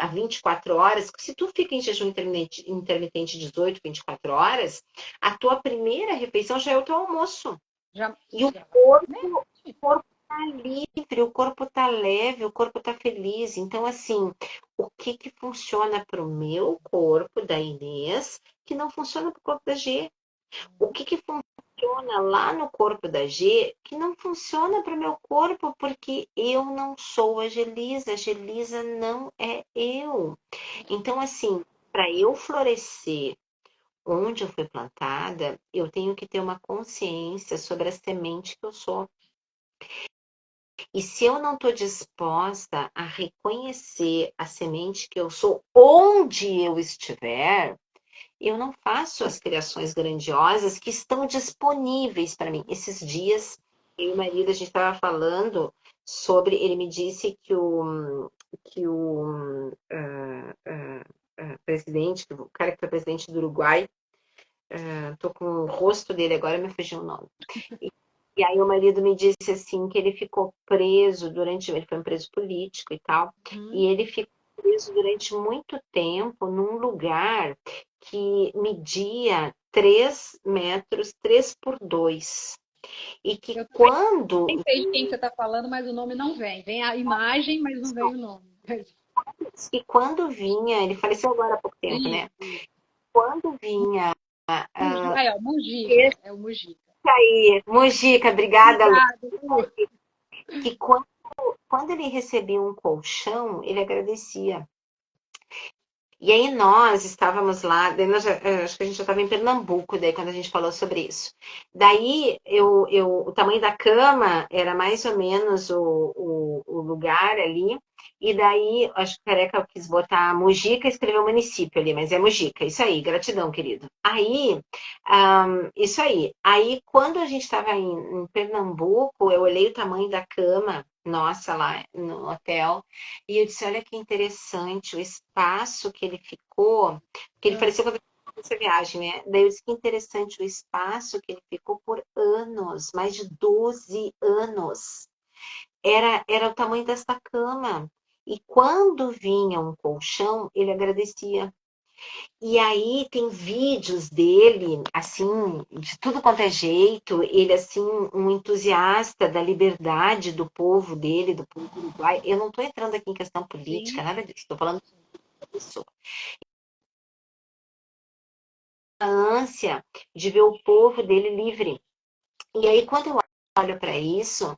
a 24 horas. Se tu fica em jejum intermitente 18, 24 horas, a tua primeira refeição já é o teu almoço. Já, E o né? corpo tá livre, o corpo tá leve, o corpo tá feliz. Então, assim, o que que funciona para o meu corpo, da Inês, que não funciona para o corpo da G? O que que funciona lá no corpo da G que não funciona para o meu corpo porque eu não sou a Gelisa não é eu. Então, assim, para eu florescer onde eu fui plantada, eu tenho que ter uma consciência sobre a semente que eu sou. E se eu não estou disposta a reconhecer a semente que eu sou onde eu estiver, eu não faço as criações grandiosas que estão disponíveis para mim. Esses dias, eu e o marido, a gente estava falando sobre. Ele me disse que o presidente, o cara que foi presidente do Uruguai, estou com o rosto dele agora, me fugiu o nome. E aí o marido me disse assim que ele ficou preso durante, ele foi um preso político e tal, e ele ficou preso durante muito tempo num lugar que media 3 metros, 3 por 2. E que Eu também quando, nem sei de quem você está falando, mas o nome não vem. Vem a imagem, mas não vem o nome. e quando vinha, ele faleceu agora há pouco tempo, né? Isso. Quando vinha Aí, ó, Mujica. É o Mujica. aí, Mojica, obrigada, Lu, Obrigado. que quando ele recebia um colchão, ele agradecia. E aí nós estávamos lá, daí acho que a gente já estava em Pernambuco, daí quando a gente falou sobre isso. Daí o tamanho da cama era mais ou menos o lugar ali, e daí acho que o Careca quis botar Mujica e escreveu município ali, mas é Mujica, isso aí, gratidão, querido. Aí, isso aí. Aí quando a gente estava em Pernambuco, eu olhei o tamanho da cama, nossa, lá no hotel. E eu disse, olha que interessante o espaço que ele ficou, porque ele faleceu quando essa viagem, né? Daí eu disse que interessante o espaço que ele ficou por anos, mais de 12 anos. Era o tamanho desta cama. E quando vinha um colchão, ele agradecia. E aí tem vídeos dele, assim, de tudo quanto é jeito, ele, assim, um entusiasta da liberdade do povo dele, do povo uruguai. Eu não estou entrando aqui em questão política, Sim. nada disso, estou falando da pessoa. A ânsia de ver o povo dele livre. E aí, quando eu olho para isso,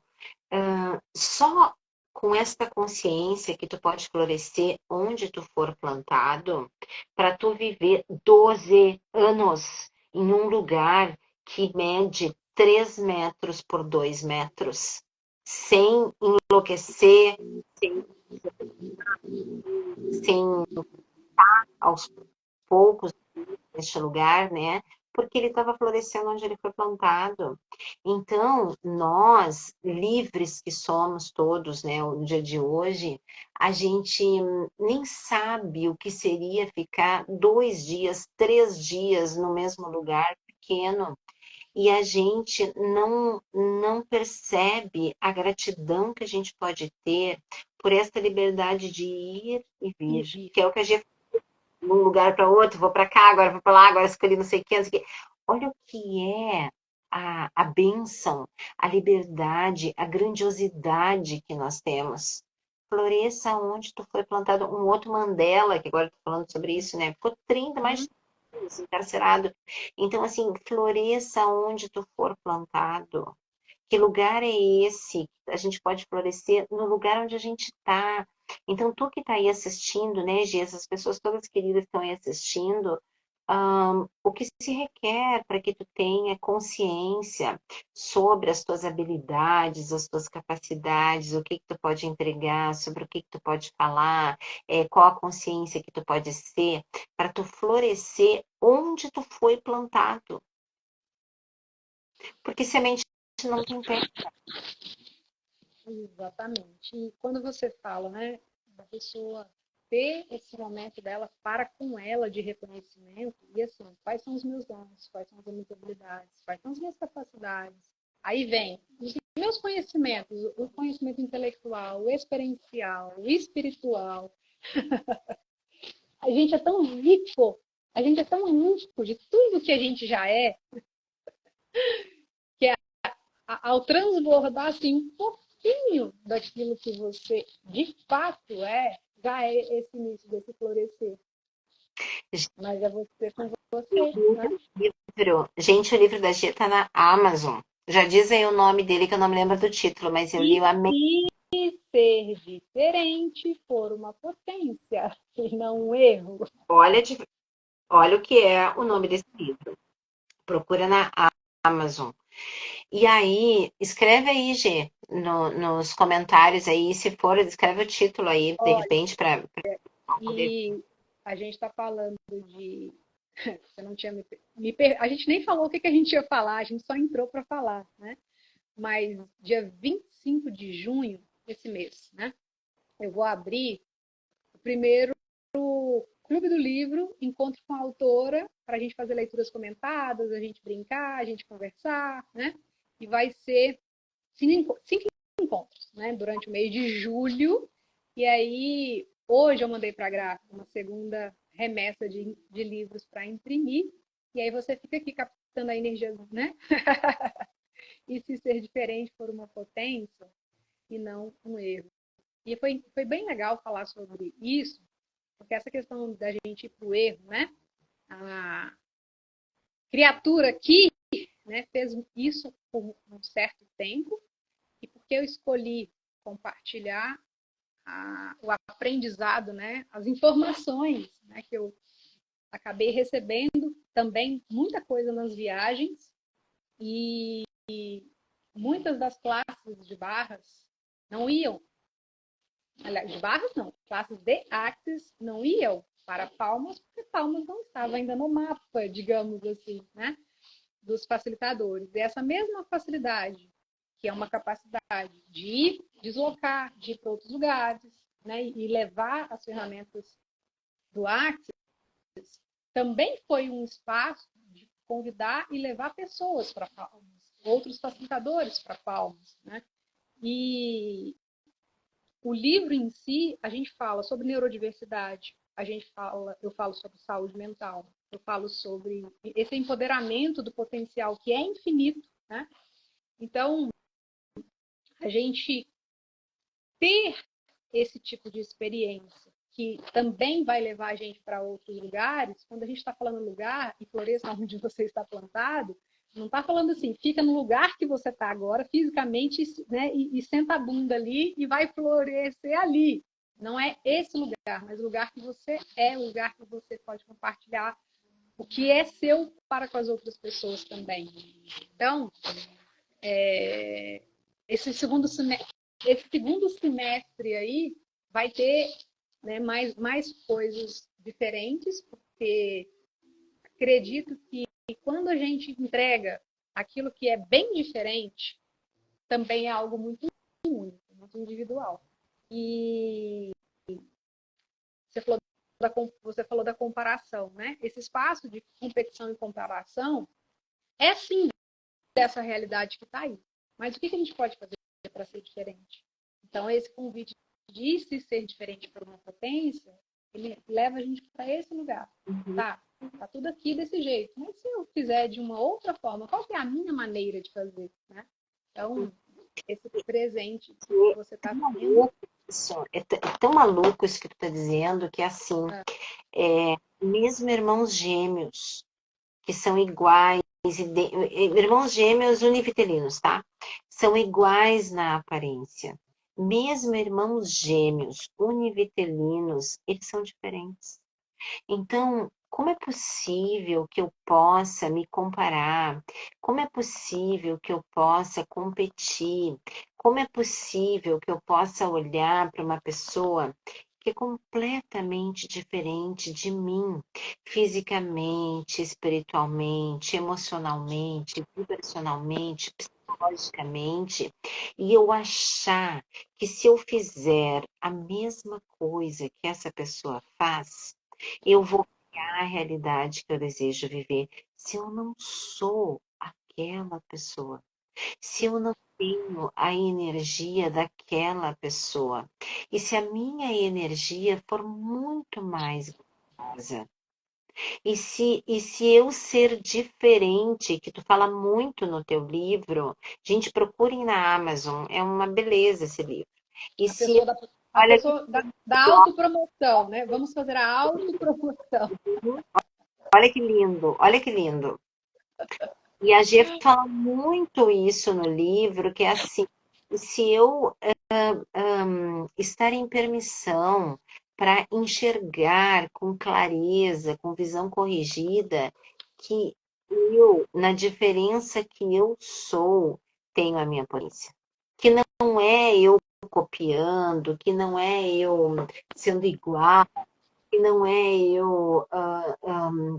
só com esta consciência que tu pode florescer onde tu for plantado, para tu viver 12 anos em um lugar que mede 3 metros por 2 metros, sem enlouquecer, sem, sem aos poucos neste lugar, né? Porque ele estava florescendo onde ele foi plantado. Então, nós, livres que somos todos, né, no dia de hoje, a gente nem sabe o que seria ficar 2 dias, 3 dias no mesmo lugar pequeno. E a gente não percebe a gratidão que a gente pode ter por esta liberdade de ir e vir, que é o que a gente de um lugar para outro, vou para cá, agora vou para lá, agora escolhi não sei o que, não sei o que. Olha o que é a bênção, a liberdade, a grandiosidade que nós temos. Floresça onde tu foi plantado. Um outro Mandela, que agora estou falando sobre isso, né? Ficou 30, mais de 30 anos encarcerado. Então, assim, floresça onde tu for plantado. Que lugar é esse? A gente pode florescer no lugar onde a gente está. Então, tu que está aí assistindo, né, Gi, essas pessoas todas queridas que estão aí assistindo, o que se requer para que tu tenha consciência sobre as tuas habilidades, as tuas capacidades, o que que tu pode entregar, sobre o que que tu pode falar, qual a consciência que tu pode ser, para tu florescer onde tu foi plantado. Porque semente não tem pé. Exatamente. E quando você fala, né, da pessoa ter esse momento dela para com ela de reconhecimento, e assim, quais são os meus dons, quais são as minhas habilidades, quais são as minhas capacidades. Aí vem os meus conhecimentos, o conhecimento intelectual, o experiencial, o espiritual. A gente é tão rico, a gente é tão rico de tudo que a gente já é, que ao transbordar assim, um pouquinho daquilo que você de fato é, já é esse início desse florescer. Mas é você com você, né? Gente, o livro da Gia tá na Amazon. Já diz aí o nome dele, que eu não me lembro do título, mas eu li, eu amei. E ser diferente for uma potência e não um erro. Olha, olha o que é o nome desse livro. Procura na Amazon. E aí, escreve aí, G, nos comentários aí, se for, escreve o título aí, de Olha, repente, para poder. e a gente está falando de. Você não tinha a gente nem falou o que a gente ia falar, a gente só entrou para falar, né? Mas dia 25 de junho, esse mês, né? Eu vou abrir o primeiro Clube do Livro, encontro com a autora, para a gente fazer leituras comentadas, a gente brincar, a gente conversar, né? E vai ser 5 encontros, né? Durante o mês de julho. E aí, hoje eu mandei para a gráfica uma segunda remessa de livros para imprimir. E aí você fica aqui captando a energia, né? E se ser diferente for uma potência e não um erro. E foi bem legal falar sobre isso, porque essa questão da gente ir para o erro, né? A criatura aqui, né, fez isso por um certo tempo, e porque eu escolhi compartilhar o aprendizado, né, as informações, né, que eu acabei recebendo também muita coisa nas viagens, e muitas das classes de barras não iam, aliás, de barras não, classes de Axis não iam para Palmas, porque Palmas não estava ainda no mapa, digamos assim, né, dos facilitadores. E essa mesma facilidade, que é uma capacidade de ir, deslocar, de ir para outros lugares, né, e levar as ferramentas do Axis, também foi um espaço de convidar e levar pessoas para Palmas, outros facilitadores para Palmas, né? E o livro em si, a gente fala sobre neurodiversidade, eu falo sobre saúde mental, eu falo sobre esse empoderamento do potencial que é infinito, né? Então, a gente ter esse tipo de experiência que também vai levar a gente para outros lugares, quando a gente está falando lugar e floresça onde você está plantado, não está falando assim, fica no lugar que você está agora, fisicamente, né, e senta a bunda ali e vai florescer ali. Não é esse lugar, mas o lugar que você é, o lugar que você pode compartilhar o que é seu para com as outras pessoas também. Então, esse segundo semestre aí vai ter, né, mais coisas diferentes, porque acredito que quando a gente entrega aquilo que é bem diferente, também é algo muito único, muito individual. E você falou da comparação, né? Esse espaço de competição e comparação é sim dessa realidade que está aí. Mas o que a gente pode fazer para ser diferente? Então, esse convite de se ser diferente por uma potência, ele leva a gente para esse lugar. Tá tudo aqui desse jeito. Mas se eu fizer de uma outra forma, qual que é a minha maneira de fazer? Né? Então, esse presente que você está vendo. É tão maluco isso que tu tá dizendo, que é assim, mesmo irmãos gêmeos, que são iguais, irmãos gêmeos univitelinos, tá? São iguais na aparência. Mesmo irmãos gêmeos univitelinos, eles são diferentes. Então, como é possível que eu possa me comparar? Como é possível que eu possa competir? Como é possível que eu possa olhar para uma pessoa que é completamente diferente de mim, fisicamente, espiritualmente, emocionalmente, vibracionalmente, logicamente, e eu achar que se eu fizer a mesma coisa que essa pessoa faz, eu vou criar a realidade que eu desejo viver. Se eu não sou aquela pessoa, se eu não tenho a energia daquela pessoa, e se a minha energia for muito mais gostosa, e se eu ser diferente, que tu fala muito no teu livro, gente, procurem na Amazon, é uma beleza esse livro. E A se, pessoa da, a olha que pessoa da autopromoção, né? Vamos fazer a autopromoção. olha que lindo, olha que lindo. E a G fala muito isso no livro, que é assim, se eu estar em permissão para enxergar com clareza, com visão corrigida, que eu, na diferença que eu sou, tenho a minha potência. Que não é eu copiando, que não é eu sendo igual, que não é eu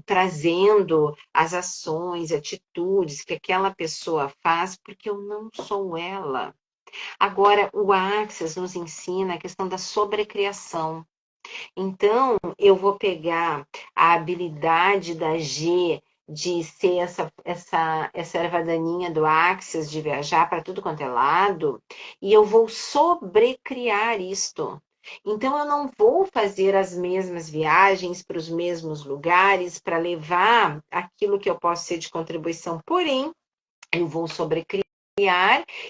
trazendo as ações, atitudes que aquela pessoa faz, porque eu não sou ela. Agora, o Axis nos ensina a questão da sobrecriação. Então, eu vou pegar a habilidade da G de ser essa erva daninha do Axis, de viajar para tudo quanto é lado, e eu vou sobrecriar isto. Então, eu não vou fazer as mesmas viagens para os mesmos lugares para levar aquilo que eu posso ser de contribuição, porém, eu vou sobrecriar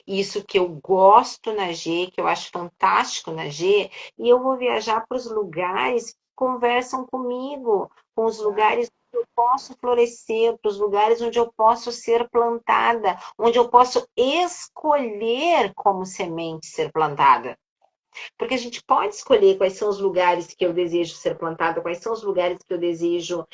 isso que eu gosto na G, que eu acho fantástico na G, e eu vou viajar para os lugares que conversam comigo, com os lugares onde eu posso florescer, para os lugares onde eu posso ser plantada, onde eu posso escolher como semente ser plantada. Porque a gente pode escolher quais são os lugares que eu desejo ser plantada, quais são os lugares que eu desejo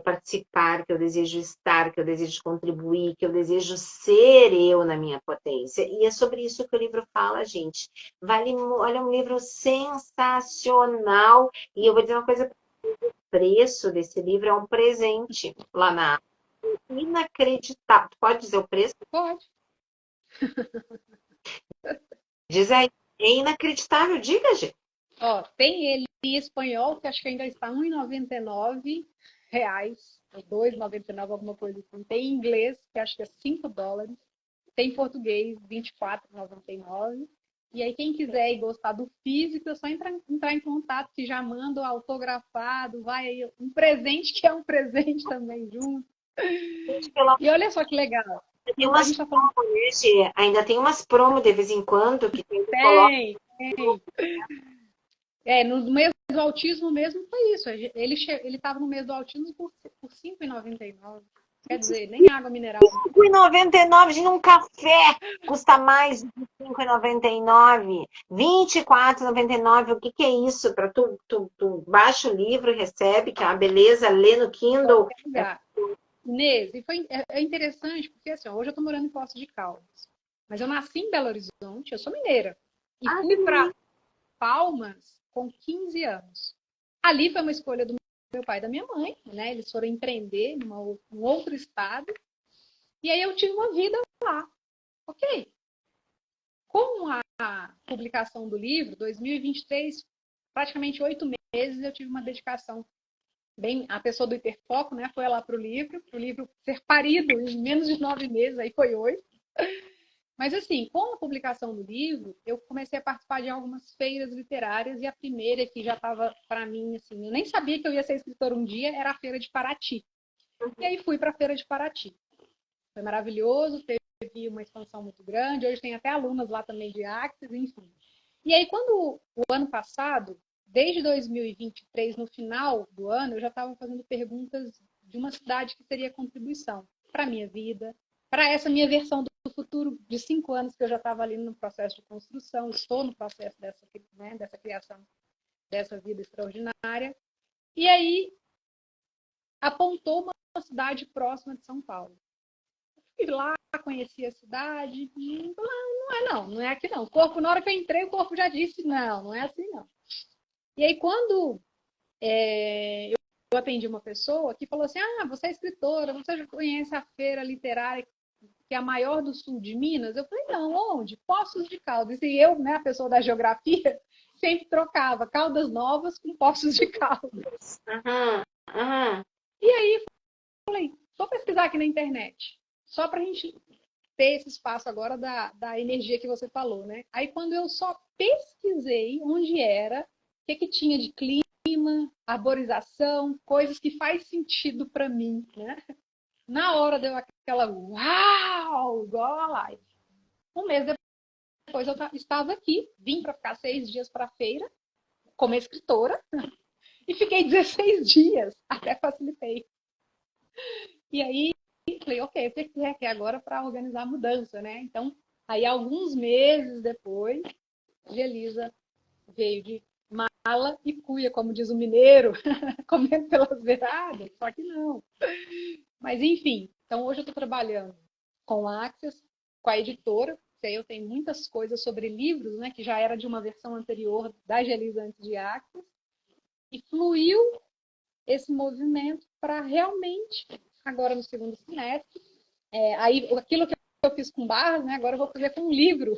participar, que eu desejo estar, que eu desejo contribuir, que eu desejo ser eu na minha potência. E é sobre isso que o livro fala, gente. Olha, é um livro sensacional. E eu vou dizer uma coisa: o preço desse livro é um presente lá na Amazon. Inacreditável. Pode dizer o preço? Pode. Diz aí. É inacreditável, diga, gente. Ó, tem ele em espanhol, que acho que ainda está R$ 1,99, ou R$ 2,99, alguma coisa assim. Tem em inglês, que acho que é US$ 5. Tem em português, R$ 24,99. E aí, quem quiser e gostar do físico, é só entrar em contato, que já manda o autografado, vai aí um presente que é um presente também junto. E olha só que legal. Tem A umas gente tá falando. promo, né, Gê? Ainda tem umas promo de vez em quando que tem que colocar. Tem. No mês do autismo mesmo foi isso. Ele estava no mês do autismo por R$ 5,99. Quer dizer, nem água mineral. R$ 5,99, gente, um café custa mais de R$ 5,99. R$ 24,99, o que que é isso? Para tu baixa o livro, recebe, que é uma beleza, lê no Kindle. Inês, e é interessante, porque assim, hoje eu estou morando em Poços de Caldas. Mas eu nasci em Belo Horizonte, eu sou mineira. E fui para Palmas com 15 anos. Ali foi uma escolha do meu pai e da minha mãe, né? Eles foram empreender num outro estado. E aí eu tive uma vida lá. Ok. Com a publicação do livro, 2023, praticamente 8 meses, eu tive uma dedicação bem. A pessoa do Hiperfoco, né, foi lá para o livro ser parido em menos de 9 meses, aí foi 8. Mas, assim, com a publicação do livro, eu comecei a participar de algumas feiras literárias, e a primeira que já estava para mim, assim, eu nem sabia que eu ia ser escritora um dia, era a Feira de Paraty. E aí fui para a Feira de Paraty. Foi maravilhoso, teve uma expansão muito grande, hoje tem até alunas lá também de Axis, enfim. E aí, quando o ano passado, desde 2023, no final do ano, eu já estava fazendo perguntas de uma cidade que teria contribuição para a minha vida, para essa minha versão do futuro de 5 anos que eu já estava ali no processo de construção, estou no processo dessa criação dessa vida extraordinária. E aí apontou uma cidade próxima de São Paulo. Fui lá, conheci a cidade, e não é aqui não. O corpo, na hora que eu entrei, o corpo já disse, não é assim não. E aí, quando eu atendi uma pessoa que falou assim, você é escritora, você já conhece a feira literária, que é a maior do sul de Minas. Eu falei, não, onde? Poços de Caldas. E eu, né, a pessoa da geografia, sempre trocava Caldas Novas com Poços de Caldas. Aham, aham. E aí, falei, vou pesquisar aqui na internet. Só para a gente ter esse espaço agora da energia que você falou, né? Aí, quando eu só pesquisei onde era, o que tinha de clima, arborização, coisas que faz sentido para mim, né? Na hora deu aquela uau, igual a live. Um mês depois eu estava aqui, vim para ficar 6 dias para a feira, como escritora, e fiquei 16 dias, até facilitei. E aí, falei, ok, o que é que é agora para organizar a mudança, né? Então, aí alguns meses depois, Gelisa veio de mala e cuia, como diz o mineiro, comendo pelas beiradas, só que não. Mas enfim, então hoje eu estou trabalhando com a Access, com a editora, que aí eu tenho muitas coisas sobre livros, né, que já era de uma versão anterior da Gelisa antes de Access, e fluiu esse movimento para realmente, agora no segundo semestre, aí aquilo que eu fiz com barras, né, agora eu vou fazer com um livro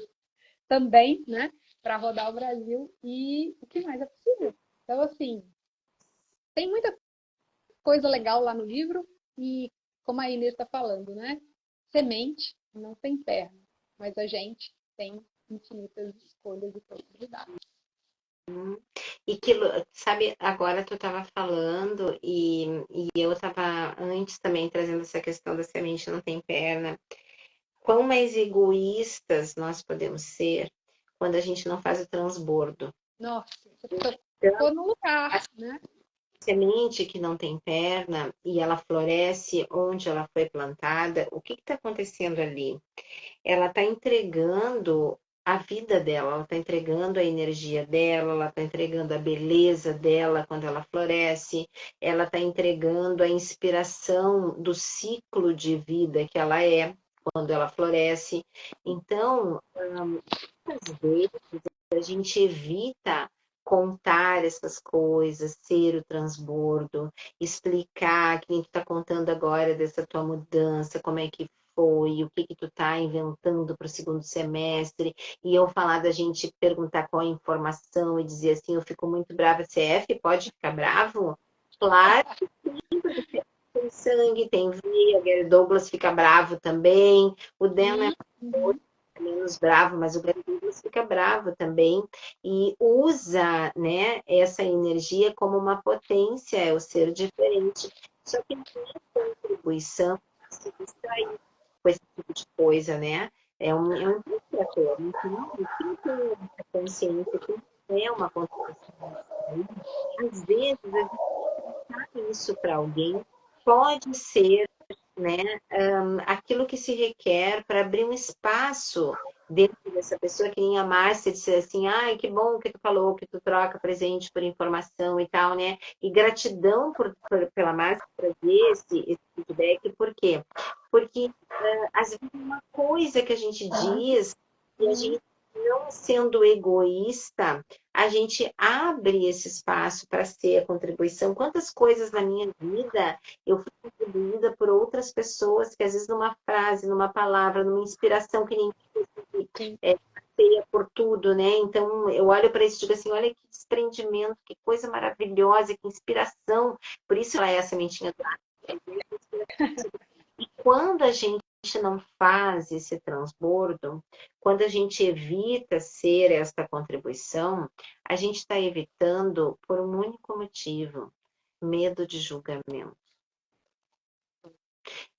também, né, para rodar o Brasil, e o que mais é possível. Então, assim, tem muita coisa legal lá no livro, e como a Inês está falando, né, semente não tem perna, mas a gente tem infinitas escolhas e possibilidades. E que, sabe, agora tu estava falando e eu estava antes também trazendo essa questão da semente não tem perna. Quão mais egoístas nós podemos ser quando a gente não faz o transbordo. Nossa, você Então, ficou no lugar, a né? semente que não tem perna e ela floresce onde ela foi plantada, o que está acontecendo ali? Ela está entregando a vida dela, ela está entregando a energia dela, ela está entregando a beleza dela quando ela floresce, ela está entregando a inspiração do ciclo de vida que ela é quando ela floresce. Então, às vezes a gente evita contar essas coisas, ser o transbordo, explicar, que nem tu está contando agora dessa tua mudança, como é que foi, o que que tu está inventando para o segundo semestre, e eu falar da gente perguntar qual a informação e dizer assim, eu fico muito brava, CF, pode ficar bravo? Claro que sim, porque tem sangue, tem veia, Gary Douglas fica bravo também, o Dan é menos bravo, mas o Gary Douglas fica bravo também e usa, né, essa energia como uma potência, é o ser diferente. Só que não é contribuição se distrair com esse tipo de coisa, né? É um distrator, então não tem que ter essa consciência que não é uma contribuição. Às vezes, a gente pensar isso para alguém pode ser, né, aquilo que se requer para abrir um espaço dentro dessa pessoa, que nem a Márcia disse assim, ai, que bom que tu falou, que tu troca presente por informação e tal, né? E gratidão pela Márcia trazer esse feedback, por quê? Porque às vezes uma coisa que a gente diz e a gente não sendo egoísta, a gente abre esse espaço para ser a contribuição. Quantas coisas na minha vida eu fui contribuída por outras pessoas que às vezes numa frase, numa palavra, numa inspiração que nem passeia por tudo, né? Então eu olho para isso e digo assim, olha que desprendimento, que coisa maravilhosa, que inspiração. Por isso ela é a sementinha do ar. E quando a gente não faz esse transbordo, quando a gente evita ser esta contribuição, a gente está evitando por um único motivo: medo de julgamento.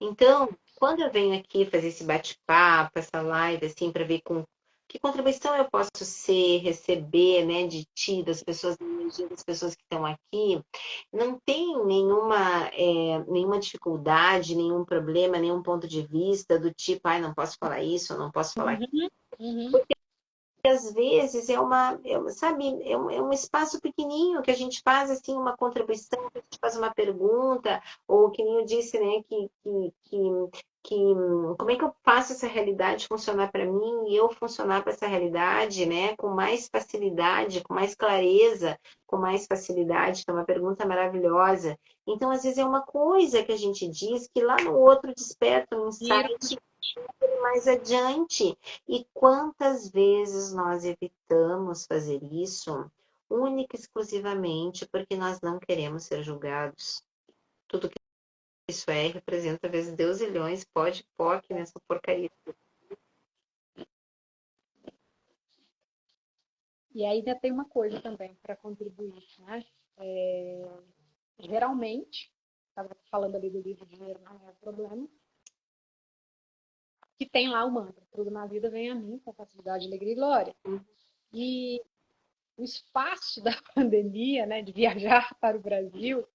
Então, quando eu venho aqui fazer esse bate-papo, essa live, assim, para ver com que contribuição eu posso ser, receber, né, de ti, das pessoas, da energia das pessoas que estão aqui, não tem nenhuma dificuldade, nenhum problema, nenhum ponto de vista do tipo, ai, não posso falar isso, eu não posso falar aquilo. Porque às vezes sabe, é um espaço pequenininho que a gente faz assim uma contribuição, que a gente faz uma pergunta, ou que nem eu disse, né, que como é que eu faço essa realidade funcionar para mim e eu funcionar para essa realidade, né, com mais facilidade, com mais clareza, com mais facilidade, que é uma pergunta maravilhosa. Então, às vezes é uma coisa que a gente diz que lá no outro desperta um insight mais adiante. E quantas vezes nós evitamos fazer isso, única e exclusivamente porque nós não queremos ser julgados. Tudo que isso representa vezes Deus ilhões, pode POC nessa porcaria. E aí ainda tem uma coisa também para contribuir, né? Geralmente, estava falando ali do livro Dinheiro Não é Problema, que tem lá o mantra, tudo na vida vem a mim, com facilidade, alegria e glória. E o espaço da pandemia, né, de viajar para o Brasil,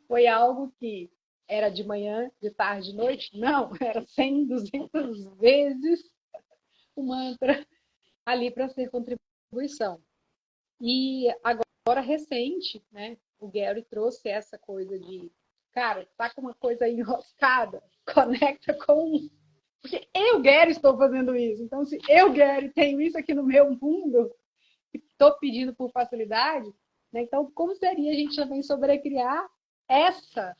foi algo que era de manhã, de tarde, de noite? Não, era 100, 200 vezes o mantra ali para ser contribuição. E agora, recente, né, o Gary trouxe essa coisa de, cara, tá com uma coisa enroscada, conecta com... Porque eu, Gary, estou fazendo isso. Então, se eu, Gary, tenho isso aqui no meu mundo, e estou pedindo por facilidade, né, então como seria a gente também sobrecriar essa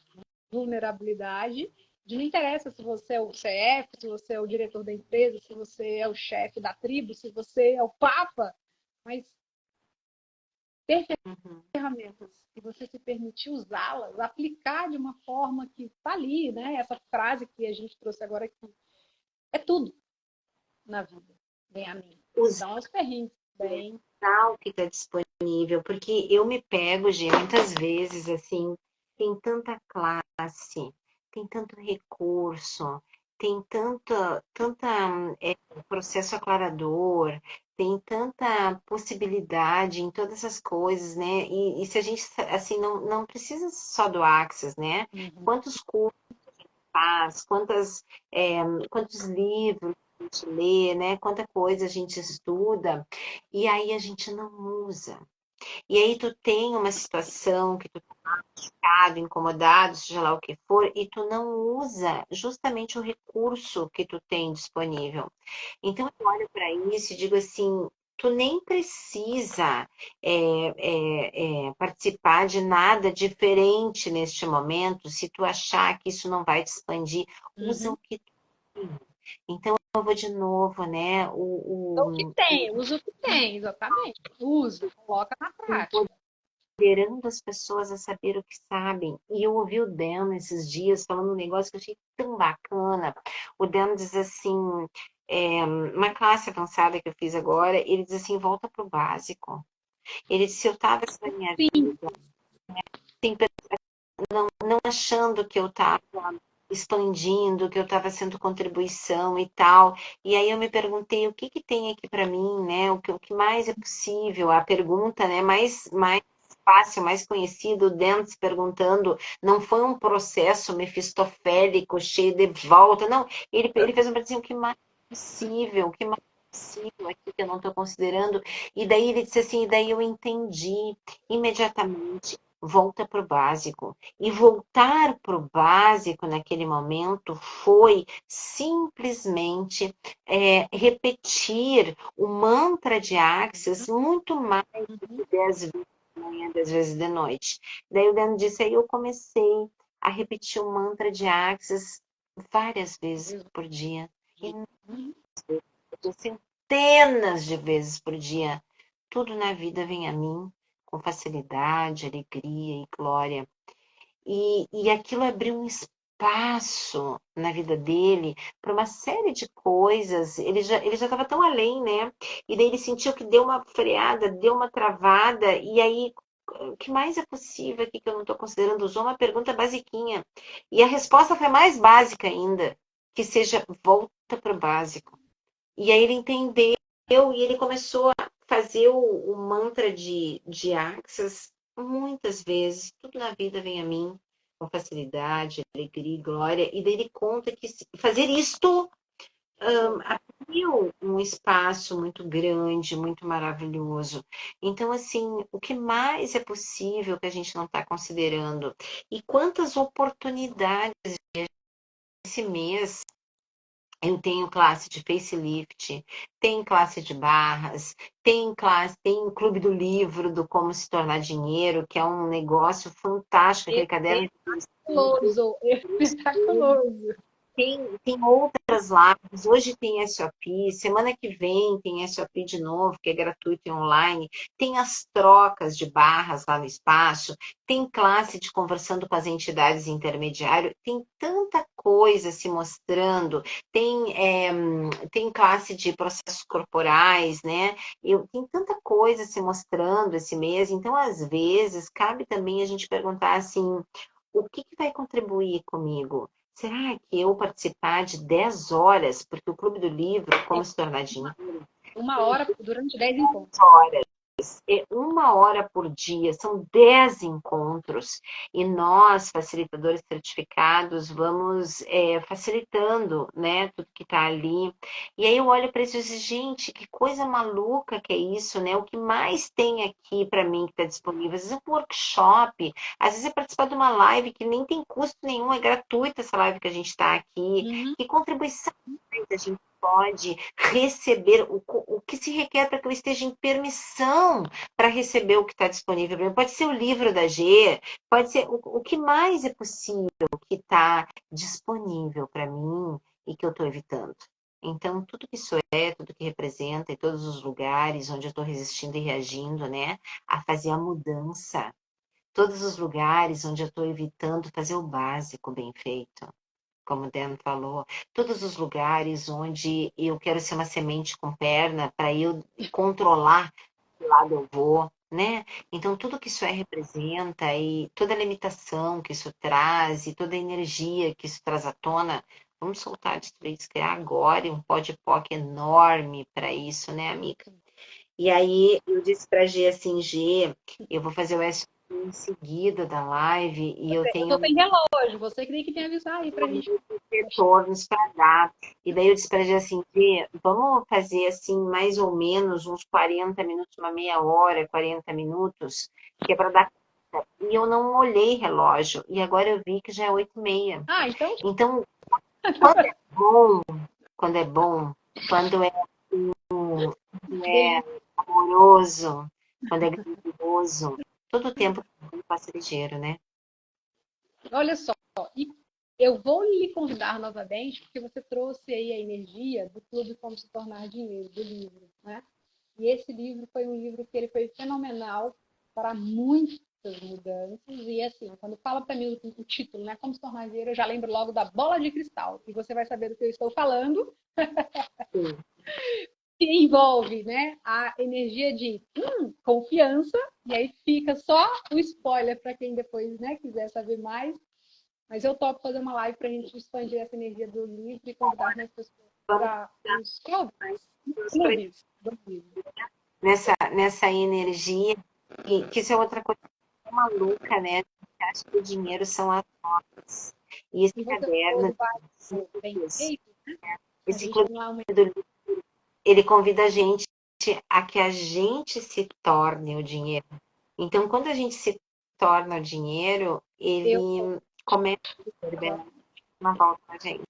vulnerabilidade de não interessa se você é o CF, se você é o diretor da empresa, se você é o chefe da tribo, se você é o papa, mas ter ferramentas e você se permitir usá-las, aplicar de uma forma que está ali, né? Essa frase que a gente trouxe agora aqui, é tudo na vida, vem a mim. Então, aos perrengues, bem... O que está disponível, porque eu me pego, gente, muitas vezes, assim, tem tanta classe, tem tanto recurso, tem tanta processo aclarador, tem tanta possibilidade em todas essas coisas, né? E se a gente, assim, não precisa só do Access, né? Quantos cursos faz, quantos livros a gente lê, né? Quanta coisa a gente estuda, e aí a gente não usa. E aí tu tem uma situação que tu tá machucado, incomodado, seja lá o que for, e tu não usa justamente o recurso que tu tem disponível. Então eu olho para isso e digo assim, tu nem precisa participar de nada diferente neste momento, se tu achar que isso não vai te expandir, usa o que tu tem. Então eu vou de novo, né? O que tem, usa o que tem, exatamente. Usa, coloca na prática. Empoderando as pessoas a saber o que sabem. E eu ouvi o Dan esses dias falando um negócio que eu achei tão bacana. O Dan diz assim, uma classe avançada que eu fiz agora, ele diz assim, volta pro básico. Ele disse, eu estava na minha vida, assim, não achando que eu estava expandindo, que eu estava sendo contribuição e tal. E aí eu me perguntei o que que tem aqui para mim, né? O que mais é possível? A pergunta, né, mais fácil, mais conhecido, o Dentz perguntando, não foi um processo mefistofélico, cheio de volta, não. Ele fez uma pergunta assim, o que mais é possível? O que mais é possível aqui que eu não estou considerando? E daí ele disse assim, e daí eu entendi imediatamente, volta para o básico. E voltar para o básico naquele momento foi simplesmente repetir o mantra de Axis muito mais do que 10 vezes de manhã, 10 vezes de noite. Daí o Dan disse, aí eu comecei a repetir o mantra de Axis várias vezes por dia. E centenas de vezes por dia. Tudo na vida vem a mim com facilidade, alegria e glória. E aquilo abriu um espaço na vida dele para uma série de coisas. Ele já estava tão além, né? E daí ele sentiu que deu uma freada, deu uma travada, e aí o que mais é possível aqui que eu não estou considerando? Usou uma pergunta basiquinha. E a resposta foi mais básica ainda, que seja volta para o básico. E aí ele entendeu e ele começou a fazer o mantra de Axis muitas vezes. Tudo na vida vem a mim com facilidade, alegria e glória. E daí ele conta que fazer isto abriu um espaço muito grande, muito maravilhoso. Então, assim, o que mais é possível que a gente não está considerando? E quantas oportunidades esse mês eu tenho classe de facelift, tem classe de barras, tem clube do livro, do como se tornar dinheiro, que é um negócio fantástico, aquele caderno. Espetaculoso, espetaculoso. Tem outras lives, hoje tem SOP, semana que vem tem SOP de novo, que é gratuito e online, tem as trocas de barras lá no espaço, tem classe de conversando com as entidades intermediárias, tem tanta coisa se mostrando, tem classe de processos corporais, né? Tem tanta coisa se mostrando esse mês, então às vezes cabe também a gente perguntar assim, o que vai contribuir comigo? Será que eu participar de 10 horas, porque o Clube do Livro, como se tornar dinheiro, 1 hora durante 10 encontros. é 1 hora por dia, são 10 encontros. E nós, facilitadores certificados, vamos facilitando, né, tudo que está ali. E aí eu olho para isso e digo, gente, que coisa maluca que é isso, né? O que mais tem aqui para mim que está disponível? Às vezes é um workshop, às vezes é participar de uma live que nem tem custo nenhum, é gratuita essa live que a gente está aqui. Que contribuição a gente pode receber, o que se requer para que eu esteja em permissão para receber o que está disponível para mim. Pode ser o livro da G, pode ser o que mais é possível que está disponível para mim e que eu estou evitando. Então, tudo que isso é, tudo que representa, em todos os lugares onde eu estou resistindo e reagindo, né, a fazer a mudança. Todos os lugares onde eu estou evitando fazer o básico bem feito, como o Dan falou, todos os lugares onde eu quero ser uma semente com perna para eu controlar que lado eu vou, né? Então, tudo que isso representa e toda a limitação que isso traz e toda a energia que isso traz à tona, vamos soltar, destruir, isso, criar agora um pó de POC enorme para isso, né, amiga? E aí, eu disse para G assim, G, eu vou fazer o SOP em seguida da live e eu Eu tenho tô sem relógio, você que tem que me avisar aí pra gente. retornos para dar. E daí eu disse para ele assim, vamos fazer assim mais ou menos uns 40 minutos, uma meia hora, 40 minutos, que é para dar conta. E eu não olhei relógio. E agora eu vi que já é 8h30. Ah, então. Então, quando é bom, quando é bom, quando é amoroso, quando é grandioso, todo o tempo passa ligeiro, né? Olha só, e eu vou lhe convidar novamente, porque você trouxe aí a energia do Clube Como Se Tornar Dinheiro, do livro, né? E esse livro foi um livro que ele foi fenomenal para muitas mudanças. E assim, quando fala para mim o título, né, Como Se Tornar Dinheiro, eu já lembro logo da bola de cristal. E você vai saber do que eu estou falando. Sim. Que envolve, né, a energia de confiança. E aí fica só o spoiler para quem depois, né, quiser saber mais. Mas eu topo fazer uma live para a gente expandir essa energia do livro e convidar mais pessoas para os clubes do livro. Nessa energia, que isso é outra coisa maluca, né? A gente acha que o dinheiro são as notas. E esse E você caderno, falou bem feito, né? esse clube do livro, ele convida a gente a que a gente se torne o dinheiro. Então, quando a gente se torna o dinheiro, ele começa a receber uma volta a gente.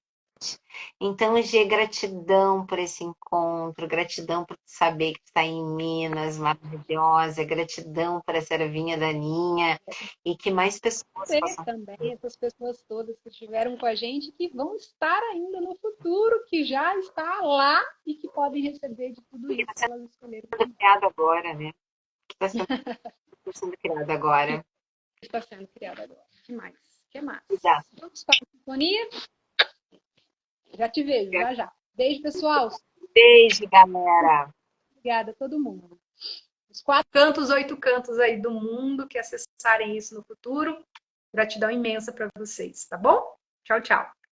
Então, Gê, gratidão por esse encontro, gratidão por saber que está em Minas, maravilhosa, gratidão por essa ervinha daninha e que mais pessoas possam também, essas pessoas todas que estiveram com a gente, que vão estar ainda no futuro, que já está lá e que podem receber de tudo isso que elas escolheram. Está sendo criado agora, né? Que está sendo criado agora. Está sendo criado agora. O que mais? O que mais? Exato. Vamos para a sintonia? Já te vejo, já. Beijo, pessoal. Beijo, galera. Obrigada a todo mundo. Os 4 cantos, 8 cantos aí do mundo que acessarem isso no futuro. Gratidão imensa para vocês, tá bom? Tchau, tchau.